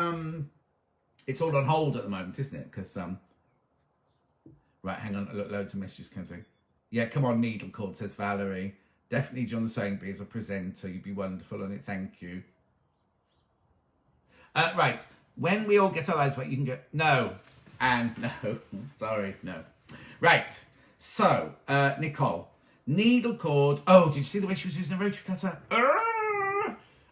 It's all on hold at the moment, isn't it? Because right, hang on. Look, loads of messages coming through. Yeah, come on, needle cord, says Valerie. Definitely John the Sewing Bee as a presenter. You'd be wonderful on it. Thank you. Right. When we all get our lives back, you can go, no, and no, sorry, no. Right, so, Nicole, needle cord. Oh, did you see the way she was using a rotary cutter?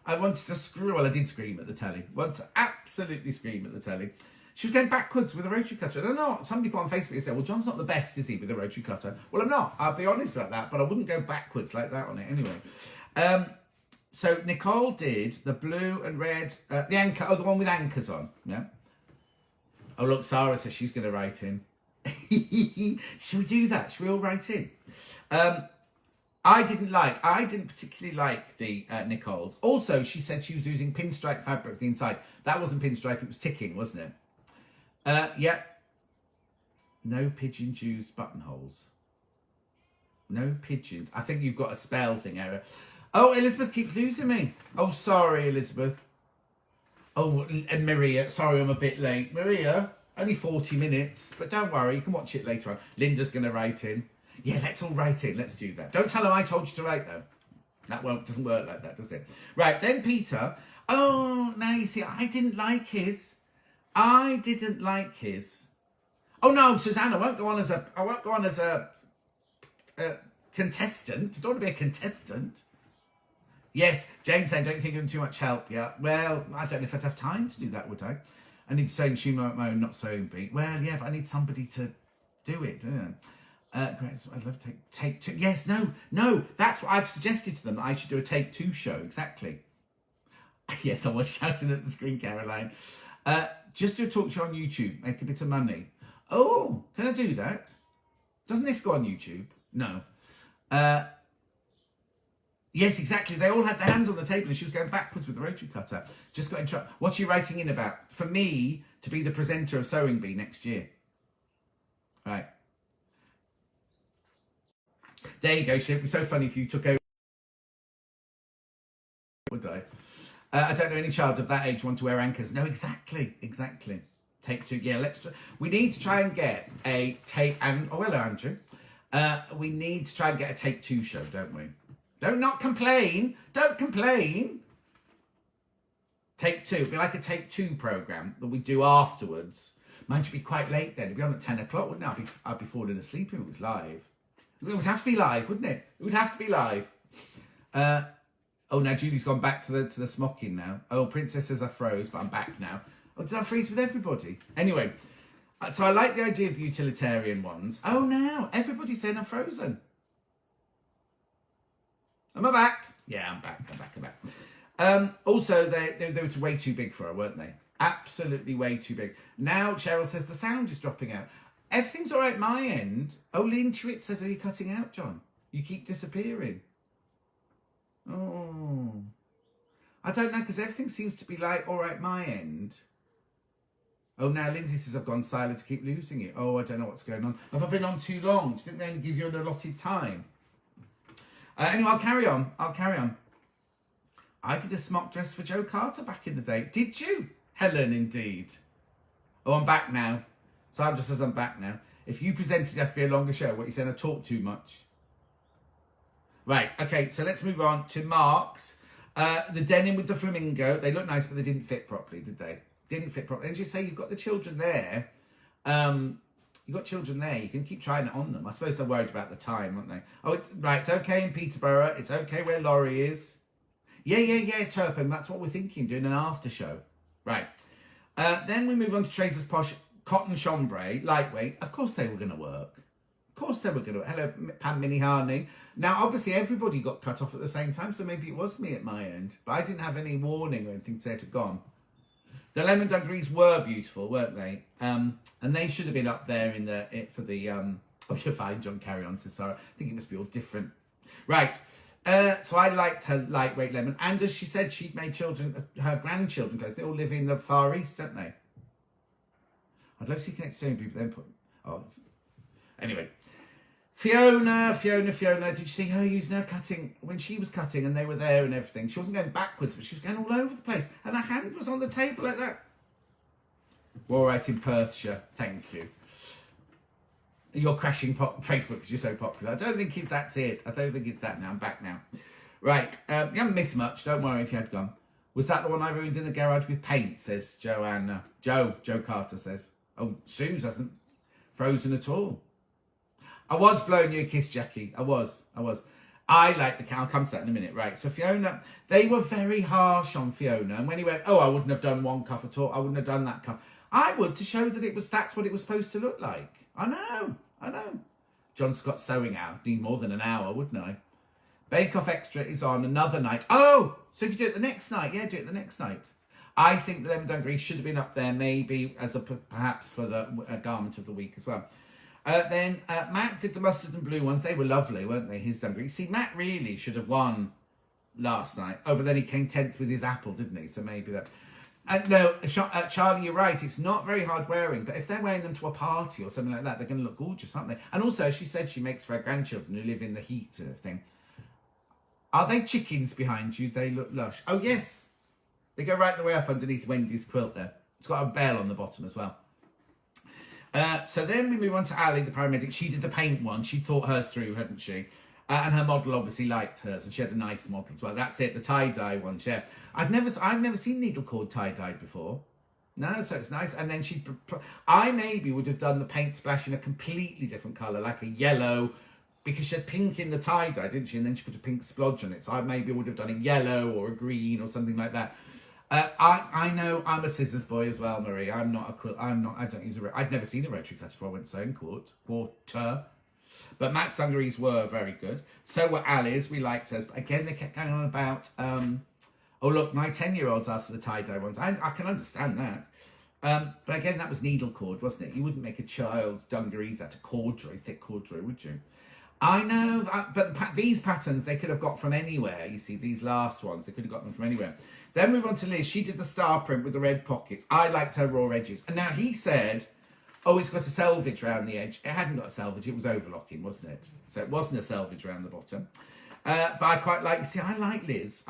I wanted to scream, well, I did scream at the telly. Want to absolutely scream at the telly. She was going backwards with a rotary cutter. I don't know. Somebody put on Facebook and said, well, John's not the best, is he, with a rotary cutter? Well, I'm not. I'll be honest about that, but I wouldn't go backwards like that on it anyway. So Nicole did the blue and red, the anchor, the one with anchors on. Yeah. Oh, look, Sarah says she's going to write in. Should we do that? Should we all write in? I didn't particularly like the Nicole's. Also, she said she was using pinstripe fabric for the inside. That wasn't pinstripe, it was ticking, wasn't it? Yeah. No pigeon Jews buttonholes. No pigeons. I think you've got a spell thing error. Oh, Elizabeth keeps losing me. Oh, sorry, Elizabeth. Oh, and Maria. Sorry, I'm a bit late. Maria, only 40 minutes, but don't worry, you can watch it later on. Linda's going to write in. Yeah, let's all write in. Let's do that. Don't tell them I told you to write, though. That doesn't work like that, does it? Right, then Peter. Oh, now you see, I didn't like his. Oh no, Susanna, I won't go on as a contestant. I don't want to be a contestant. Yes, Jane saying, don't you think I'm too much help? Yeah, well, I don't know if I'd have time to do that, would I? I need to sew and tune my own, not sewing beat. Well, yeah, but I need somebody to do it, don't I? Great, I'd love to take two. Yes, no, that's what I've suggested to them, that I should do a take two show, exactly. Yes, I was shouting at the screen, Caroline. Just do a talk show on YouTube, make a bit of money. Oh, can I do that? Doesn't this go on YouTube? No. Yes, exactly. They all had their hands on the table and she was going backwards with the rotary cutter. Just got in trouble. What's she writing in about? For me to be the presenter of Sewing Bee next year. Right. There you go. It'd be so funny if you took over. Would I? I don't know any child of that age want to wear anchors. No, exactly. Take two. Yeah, we need to try and get a take. And oh, hello, Andrew. We need to try and get a take two show, don't we? Don't not complain. Don't complain. Take two. It'd be like a take two programme that we do afterwards. Might be quite late then. It'd be on at 10 o'clock, wouldn't it? I'd be falling asleep if it was live. It would have to be live, wouldn't it? It would have to be live. Oh, now Julie's gone back to the smocking now. Oh, Princess says I froze, but I'm back now. Oh, did I freeze with everybody? Anyway, so I like the idea of the utilitarian ones. Oh, now everybody's saying I'm frozen. Am I back? Yeah, I'm back. Also, they were way too big for her, weren't they? Absolutely way too big. Now, Cheryl says the sound is dropping out. Everything's all right at my end. Oh, Lynn Tweet says, are you cutting out, John? You keep disappearing. Oh. I don't know, because everything seems to be like all right at my end. Oh, now Lindsay says I've gone silent to keep losing it. Oh, I don't know what's going on. Have I been on too long? Do you think they only give you an allotted time? Anyway, I'll carry on. I did a smock dress for Joe Carter back in the day. Did you? Helen, indeed. Oh, I'm back now. Sandra says I'm back now. If you presented, it has to be a longer show. What, you saying I talk too much? Right, okay, so let's move on to Mark's. The denim with the flamingo. They look nice, but they didn't fit properly, did they? Didn't fit properly. And you say you've got the children there. You've got children there. You can keep trying it on them. I suppose they're worried about the time, aren't they? Oh, right, it's okay in Peterborough. It's okay where Laurie is. Yeah, Turpin. That's what we're thinking, doing an after show. Right. Then we move on to Tracer's Posh Cotton Chambray, lightweight. Of course they were going to work. Hello, Pam Minihani. Now, obviously, everybody got cut off at the same time, so maybe it was me at my end. But I didn't have any warning or anything to say it had gone. The lemon dungarees were beautiful, weren't they? And they should have been up there for the. Oh, you're fine, John. Carry on, says Sarah. I think it must be all different. Right. So I liked her lightweight lemon, and as she said, she'd made her grandchildren clothes. They all live in the Far East, don't they? I'd love to see connected to people. Then put. Oh, anyway. Fiona, did you see her using her cutting when she was cutting and they were there and everything? She wasn't going backwards, but she was going all over the place. And her hand was on the table like that. We're all right in Perthshire. Thank you. You're crashing Facebook because you're so popular. I don't think that's it. I don't think it's that now. I'm back now. Right. You haven't missed much. Don't worry if you had gone. Was that the one I ruined in the garage with paint, says Joanna. Joe Carter says. Oh, Suze hasn't frozen at all. I was blowing you a kiss, Jackie. I was. I like the cow. I'll come to that in a minute. Right. So Fiona, they were very harsh on Fiona. And when he went, oh, I wouldn't have done one cuff at all. I wouldn't have done that cuff. I would, to show that that's what it was supposed to look like. I know. John Scott sewing out. Need more than an hour, wouldn't I? Bake Off Extra is on another night. Oh, so you could do it the next night. Yeah, do it the next night. I think the lemon dungarees should have been up there, maybe as perhaps for the garment of the week as well. Then Matt did the mustard and blue ones. They were lovely, weren't they? His dungarees. See, Matt really should have won last night. Oh, but then he came 10th with his apple, didn't he? So maybe that. No, Charlie, you're right. It's not very hard wearing, but if they're wearing them to a party or something like that, they're going to look gorgeous, aren't they? And also, she said she makes for her grandchildren who live in the heat sort of thing. Are they chickens behind you? They look lush. Oh, yes. They go right the way up underneath Wendy's quilt there. It's got a bell on the bottom as well. So then we move on to Ali, the paramedic. She did the paint one. She thought hers through, hadn't she? And her model obviously liked hers, and she had a nice model as well. That's it, the tie-dye one. Yeah. I've never seen needle cord tie-dyed before. No, so it's nice. And then I maybe would have done the paint splash in a completely different colour, like a yellow, because she had pink in the tie-dye, didn't she? And then she put a pink splodge on it. So I maybe would have done a yellow or a green or something like that. I know I'm a scissors boy as well, Marie. I don't use I'd never seen a rotary cutter before I went sewing quarter. But Matt's dungarees were very good. So were Ali's. We liked hers. But again, they kept going on about, oh, look, my 10-year-olds asked for the tie-dye ones. I can understand that. But again, that was needle cord, wasn't it? You wouldn't make a child's dungarees out of corduroy, thick corduroy, would you? I know that, but these patterns they could have got from anywhere. You see, these last ones, they could have got them from anywhere. Then move on to Liz. She did the star print with the red pockets. I liked her raw edges. And now he said, oh, it's got a selvage around the edge. It hadn't got a selvage. It was overlocking, wasn't it? So it wasn't a selvage around the bottom. But I quite like, you see, I like Liz.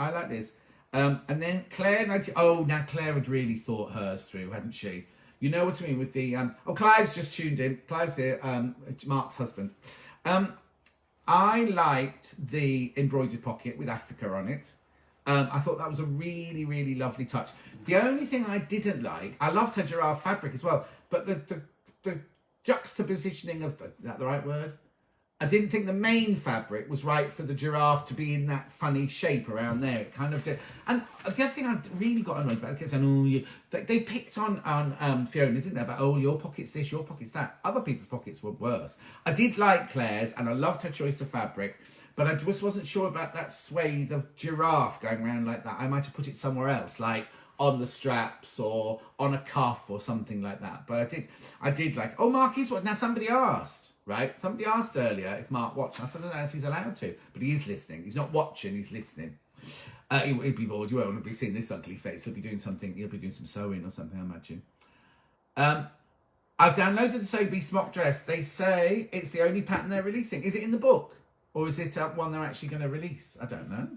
And then Claire, now Claire had really thought hers through, hadn't she? You know what I mean with the, Clive's just tuned in. Clive's here, Mark's husband. I liked the embroidered pocket with Africa on it. I thought that was a really, really lovely touch. The only thing I didn't like, I loved her giraffe fabric as well, but the juxtapositioning of, is that the right word? I didn't think the main fabric was right for the giraffe to be in that funny shape around there. It kind of did. And the other thing I really got annoyed about, they picked on Fiona, didn't they? About, oh, your pocket's this, your pocket's that. Other people's pockets were worse. I did like Claire's, and I loved her choice of fabric, but I just wasn't sure about that swathe of giraffe going around like that. I might have put it somewhere else, like on the straps or on a cuff or something like that. But I did like, oh, Mark is what? Now somebody asked, right? Somebody asked earlier if Mark watched. I said, I don't know if he's allowed to, but he is listening. He's not watching, he's listening. He'll be bored. You won't be seeing this ugly face. He'll be doing something. He'll be doing some sewing or something, I imagine. I've downloaded the Sobe smock dress. They say it's the only pattern they're releasing. Is it in the book? Or is it one they're actually going to release? I don't know.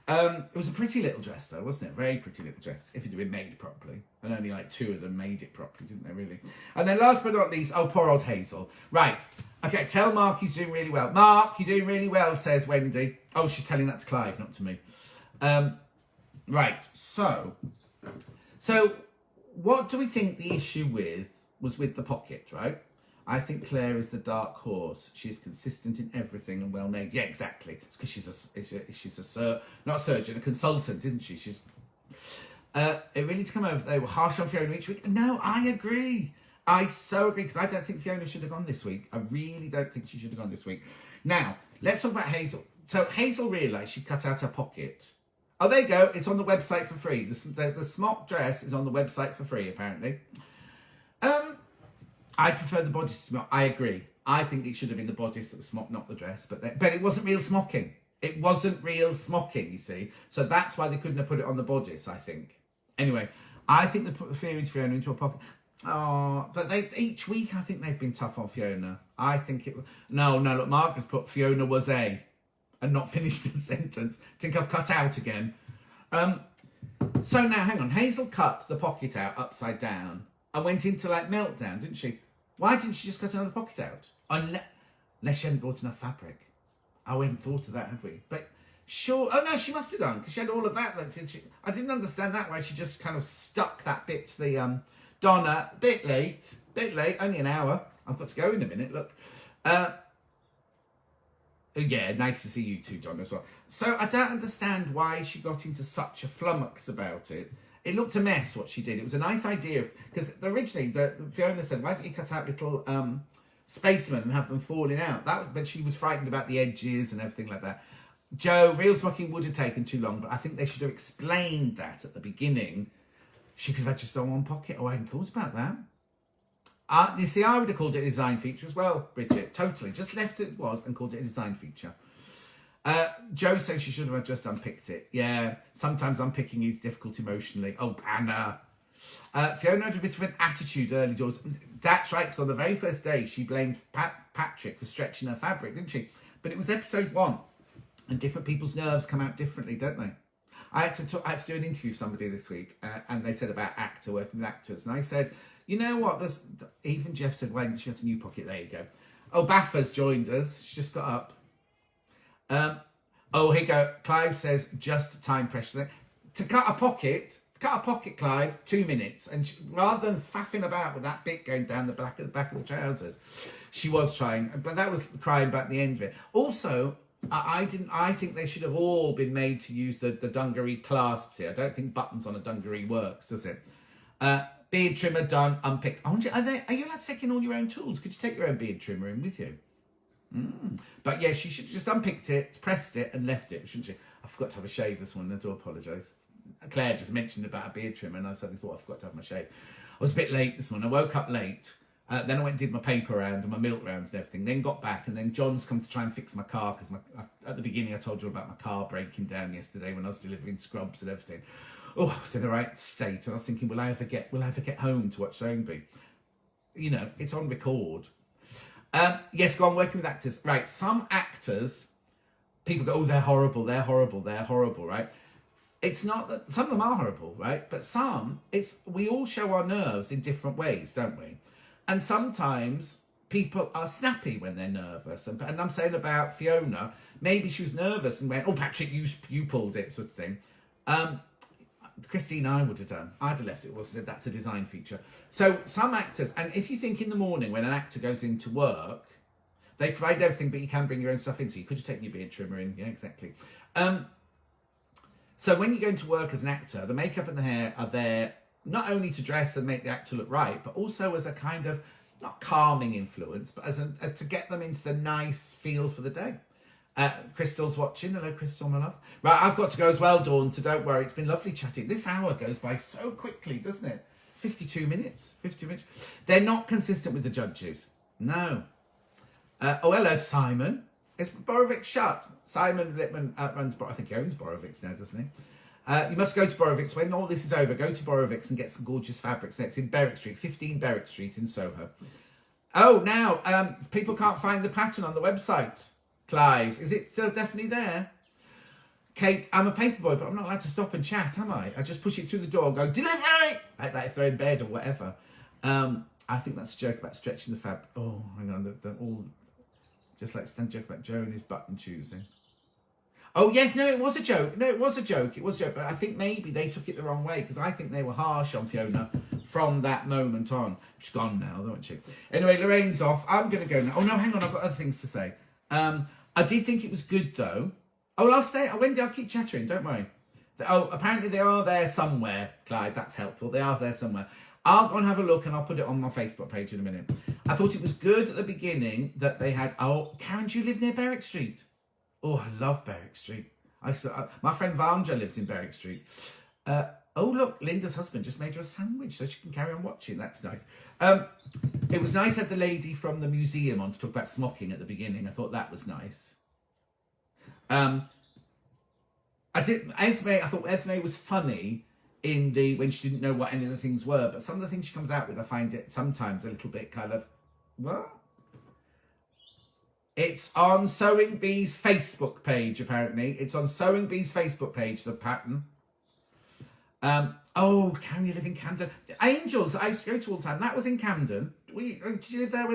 It was a pretty little dress, though, wasn't it? Very pretty little dress, if it had been made properly. And only like 2 of them made it properly, didn't they, really? And then last but not least, oh, poor old Hazel. Right. Okay, tell Mark he's doing really well. Mark, you're doing really well, says Wendy. Oh, she's telling that to Clive, not to me. Right, so what do we think the issue was with the pocket, right? I think Claire is the dark horse. She's consistent in everything and well made. Yeah, exactly. It's because she's not a surgeon, a consultant, isn't she? She's it really to come over. They were harsh on Fiona each week. No, I agree. I so agree, because I don't think Fiona should have gone this week. I really don't think she should have gone this week. Now, let's talk about Hazel. So Hazel realised she cut out her pocket. Oh, there you go. It's on the website for free. The smock dress is on the website for free, apparently. I prefer the bodice to smock. I agree. I think it should have been the bodice that was smock, not the dress. But it wasn't real smocking. It wasn't real smocking, you see. So that's why they couldn't have put it on the bodice, I think. Anyway, I think they put the Fiona into a pocket. Oh, but each week I think they've been tough on Fiona. I think it... No, look, Mark has put Fiona was a... and not finished a sentence. I think I've cut out again. So now, hang on. Hazel cut the pocket out upside down and went into, like, meltdown, didn't she? Why didn't she just cut another pocket out? Unless she hadn't bought enough fabric. Oh, we hadn't thought of that, had we? But sure... Oh, no, she must have done, because she had all of that. I didn't understand that, why she just kind of stuck that bit to the... Donna, bit late, only an hour. I've got to go in a minute, look. Yeah, nice to see you too, Donna, as well. So I don't understand why she got into such a flummox about it. it looked a mess what she did. It was a nice idea because originally Fiona said, "Why don't you cut out little spacemen and have them falling out?" But she was frightened about the edges and everything like that. Joe, real smocking would have taken too long, but I think they should have explained that at the beginning. She could have had just on one pocket. Oh, I hadn't thought about that. You see, I would have called it a design feature as well, Bridget. Totally. Just left it was and called it a design feature. Joe says she should have just unpicked it. Yeah, sometimes unpicking is difficult emotionally. Oh, Anna. Fiona had a bit of an attitude early doors. That's right, because on the very first day, she blamed Patrick for stretching her fabric, didn't she? But it was episode 1, and different people's nerves come out differently, don't they? I had to do an interview with somebody this week, and they said about working with actors. And I said, you know what? Even Jeff said, why didn't she have a new pocket? There you go. Oh, Baffa's joined us. She just got up. Here you go. Clive says, just time pressure. To cut a pocket, Clive, 2 minutes. And rather than faffing about with that bit going down the back of the trousers, she was trying. But that was crying about the end of it. Also, I think they should have all been made to use the dungaree clasps here. I don't think buttons on a dungaree works, does it? Beard trimmer done, unpicked. I wonder, are you allowed to take in all your own tools? Could you take your own beard trimmer in with you? But yeah, she should have just unpicked it, pressed it, and left it, shouldn't she? I forgot to have a shave this morning. I do apologise. Claire just mentioned about a beard trimmer, and I suddenly thought I forgot to have my shave. I was a bit late this morning. I woke up late. Then I went and did my paper round and my milk rounds and everything. Then got back, and then John's come to try and fix my car because at the beginning I told you about my car breaking down yesterday when I was delivering scrubs and everything. Oh, I was in the right state, and I was thinking, will I ever get home to watch Zombie? You know, it's on record. Yes, go on, working with actors. Right, some actors, people go, oh, they're horrible, right? It's not that, some of them are horrible, right? But we all show our nerves in different ways, don't we? And sometimes people are snappy when they're nervous. And I'm saying about Fiona, maybe she was nervous and went, oh, Patrick, you pulled it, sort of thing. Christine, I would have done. I'd have left it. Said that's a design feature. So some actors, and if you think in the morning when an actor goes into work, they provide everything, but you can bring your own stuff in. So you could just take your beard trimmer in. Yeah, exactly. So when you go into work as an actor, the makeup and the hair are there not only to dress and make the actor look right, but also as a kind of, not calming influence, but as to get them into the nice feel for the day. Crystal's watching. Hello, Crystal, my love. Right, I've got to go as well, Dawn, so don't worry. It's been lovely chatting. This hour goes by so quickly, doesn't it? 52 minutes. 50 minutes. They're not consistent with the judges. No. Hello, Simon. Is Borovic shut? Simon Littman runs, I think he owns Borovic's now, doesn't he? You must go to Borovic's. When all this is over, go to Borovic's and get some gorgeous fabrics. It's in Berwick Street, 15 Berwick Street in Soho. Oh, now, people can't find the pattern on the website. Clive, is it still definitely there? Kate, I'm a paperboy, but I'm not allowed to stop and chat, am I? I just push it through the door and go, delivery! Like that if they're in bed or whatever. I think that's a joke about stretching the fabric. Oh, hang on, they're all... Just like stand joke about Joe and his button choosing. Oh, yes, no, it was a joke. No, it was a joke. But I think maybe they took it the wrong way because I think they were harsh on Fiona from that moment on. She's gone now, isn't she? Anyway, Lorraine's off. I'm going to go now. Oh, no, hang on. I've got other things to say. I did think it was good, though. Oh, I'll stay. Wendy, I'll keep chattering. Don't worry. Oh, apparently they are there somewhere, Clive. That's helpful. They are there somewhere. I'll go and have a look and I'll put it on my Facebook page in a minute. I thought it was good at the beginning that they had... Oh, Karen, do you live near Berwick Street? Oh, I love Berwick Street. My friend Vanja lives in Berwick Street. Oh, look, Linda's husband just made her a sandwich so she can carry on watching. That's nice. It was nice had the lady from the museum on to talk about smocking at the beginning. I thought that was nice. I thought Esme was funny when she didn't know what any of the things were, but some of the things she comes out with, I find it sometimes a little bit kind of, what? It's on Sewing Bee's Facebook page, apparently. It's on Sewing Bee's Facebook page, the pattern. Oh, Karen, you live in Camden. Angels, I used to go to all the time. That was in Camden. Did you live there?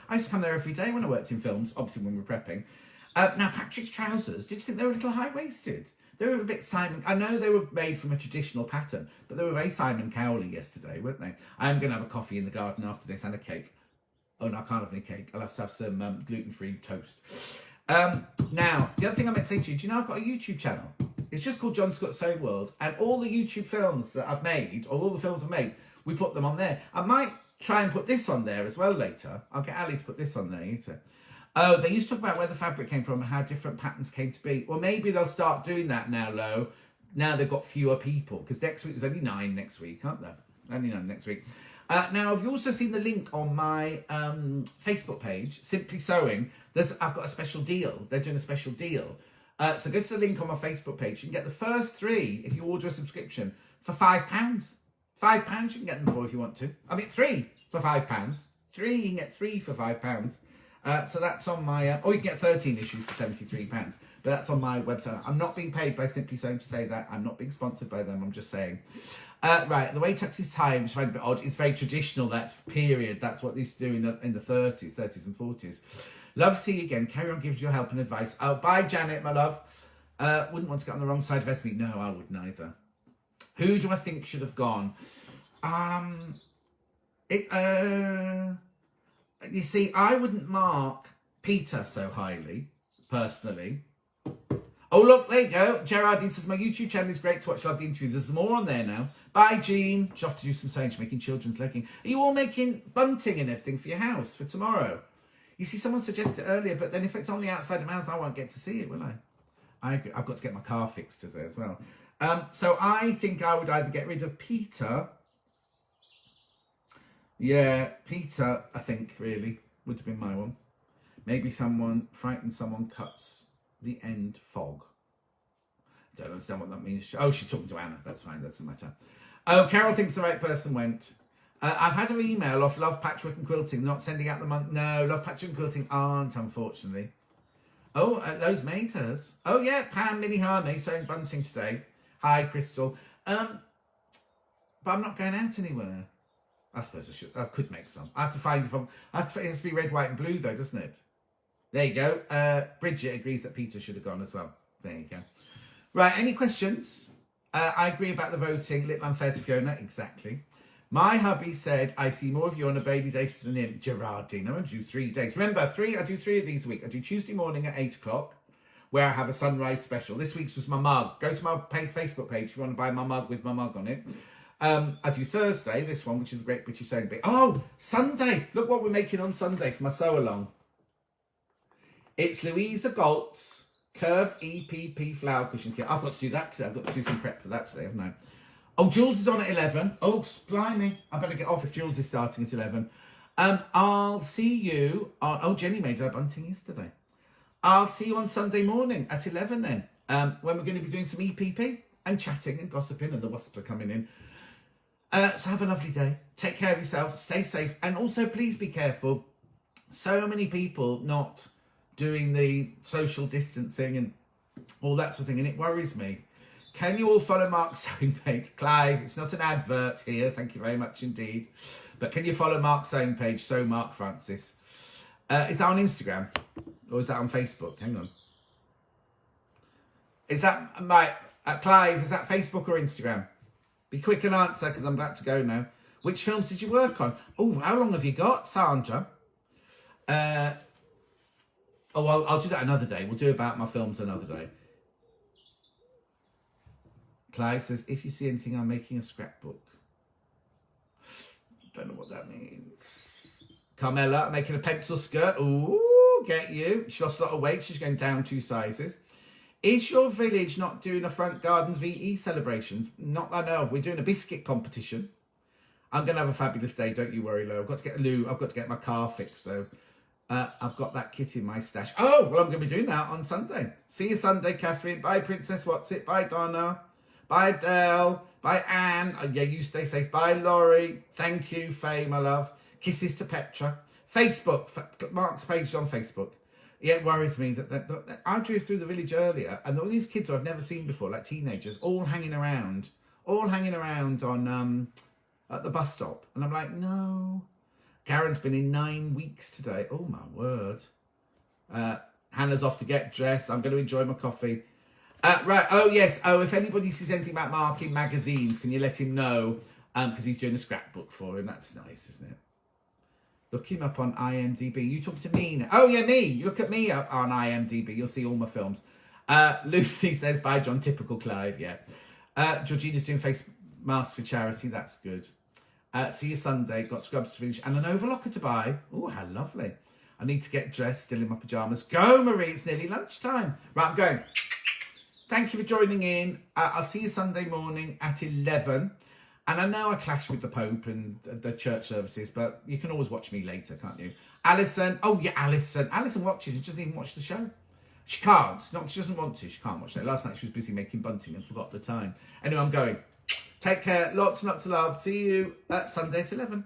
I used to come there every day when I worked in films, obviously when we were prepping. Now, Patrick's trousers, did you think they were a little high-waisted? They were a bit Simon... I know they were made from a traditional pattern, but they were very Simon Cowley yesterday, weren't they? I am going to have a coffee in the garden after this and a cake. Oh, no, I can't have any cake. I'll have to have some gluten-free toast. Now, the other thing I meant to say to you, do you know I've got a YouTube channel? It's just called John Scott's Sewing World. And all the YouTube films that I've made, or all the films I've made, we put them on there. I might try and put this on there as well later. I'll get Ali to put this on there. Oh, they used to talk about where the fabric came from and how different patterns came to be. Well, maybe they'll start doing that now, Lo. Now they've got fewer people. Because next week, there's only 9 next week, aren't there? Only 9 next week. Now, have you also seen the link on my Facebook page, Simply Sewing? I've got a special deal. They're doing a special deal. So go to the link on my Facebook page. You can get the first 3 if you order a subscription for £5. £5 you can get them for if you want to. I mean, 3 for £5. 3, you can get 3 for £5. So that's on my, or you can get 13 issues for £73. But that's on my website. I'm not being paid by Simply Sewing to say that. I'm not being sponsored by them. I'm just saying. Right, the way Tux's time, which I find a bit odd, it's very traditional. That's period. That's what they used to do in the 30s and 40s. Love to see you again. Carry on giving your help and advice. Oh, bye, Janet, my love. Wouldn't want to get on the wrong side of SB. No, I wouldn't either. Who do I think should have gone? You see, I wouldn't mark Peter so highly, personally. Oh, look, there you go. Gerardine says, my YouTube channel is great to watch. Love the interview. There's more on there now. Bye, Jean. She's off to do some sewing. She's making children's leggings. Are you all making bunting and everything for your house for tomorrow? You see, someone suggested earlier, but then if it's on the outside of my house, I won't get to see it, will I? I agree. I've got to get my car fixed today as well. So I think I would either get rid of Peter. Yeah, Peter, I think, really, would have been my one. Maybe someone cuts the end fog. Don't understand what that means. Oh, she's talking to Anna. That's fine. That doesn't matter. Oh, Carol thinks the right person went. I've had an email off Love Patchwork and Quilting, not sending out the month. No, Love Patchwork and Quilting aren't, unfortunately. Oh, those made hers. Oh, yeah, Pam, Minnie Harney, sewing bunting today. Hi, Crystal. But I'm not going out anywhere. I suppose I should. I could make some. I have to find it has to be red, white and blue though, doesn't it? There you go. Bridget agrees that Peter should have gone as well. There you go. Right, any questions? I agree about the voting. Little unfair to Fiona. Exactly. My hubby said, I see more of you on a baby day than him. Gerardine, I'm going to do 3 days. Remember, I do 3 of these a week. I do Tuesday morning at 8 o'clock, where I have a sunrise special. This week's was my mug. Go to my Facebook page if you want to buy my mug with my mug on it. I do Thursday, this one, which is a Great British Sewing Bee. Oh, Sunday. Look what we're making on Sunday for my sew-along. It's Louisa Galt's Curved EPP Flower Cushion Kit. I've got to do that today. I've got to do some prep for that today, haven't I? Oh, Jules is on at 11. Oh, blimey. I better get off if Jules is starting at 11. I'll see you on... Oh, Jenny made her bunting yesterday. I'll see you on Sunday morning at 11 then, when we're going to be doing some EPP and chatting and gossiping, and the wasps are coming in. So have a lovely day. Take care of yourself. Stay safe. And also, please be careful. So many people not doing the social distancing and all that sort of thing, and it worries me. Can you all follow Mark's sewing page? Clive, it's not an advert here. Thank you very much indeed. But can you follow Mark's sewing page, Sew Mark Francis? Is that on Instagram? Or is that on Facebook? Hang on. Is that, Clive, is that Facebook or Instagram? Be quick and answer, because I'm about to go now. Which films did you work on? Oh, how long have you got, Sandra? I'll do that another day. We'll do about my films another day. Clive says, if you see anything, I'm making a scrapbook. Don't know what that means. Carmela, making a pencil skirt. Ooh, get you. She lost a lot of weight. She's going down 2 sizes. Is your village not doing a front garden VE celebration? Not that I know of. We're doing a biscuit competition. I'm going to have a fabulous day. Don't you worry, Lou. I've got to get my car fixed, though. I've got that kit in my stash. Oh, well, I'm going to be doing that on Sunday. See you Sunday, Catherine. Bye, Princess What's It. Bye, Donna. Bye, Adele. Bye, Anne. Oh, yeah, you stay safe. Bye, Laurie. Thank you, Faye, my love. Kisses to Petra. Facebook. Mark's page is on Facebook. Yeah, it worries me that I drove through the village earlier, and there were these kids I've never seen before, like teenagers, all hanging around on at the bus stop. And I'm like, no. Karen's been in 9 weeks today. Oh, my word. Hannah's off to get dressed. I'm going to enjoy my coffee. Right. Oh, yes. Oh, if anybody sees anything about Mark in magazines, can you let him know? Because he's doing a scrapbook for him. That's nice, isn't it? Look him up on IMDb. You talking to me now? Oh, yeah, me. You look at me up on IMDb. You'll see all my films. Lucy says, bye, John. Typical Clive, yeah. Georgina's doing face masks for charity. That's good. See you Sunday. Got scrubs to finish and an overlocker to buy. Oh, how lovely. I need to get dressed, still in my pyjamas. Go, Marie. It's nearly lunchtime. Right, I'm going. Thank you for joining in. I'll see you Sunday morning at 11. And I know I clash with the Pope and the church services, but you can always watch me later, can't you? Alison. Oh, yeah, Alison. Alison watches. She doesn't even watch the show. She can't. Not. She doesn't want to. She can't watch it. Last night she was busy making bunting and forgot the time. Anyway, I'm going. Take care. Lots and lots of love. See you Sunday at 11.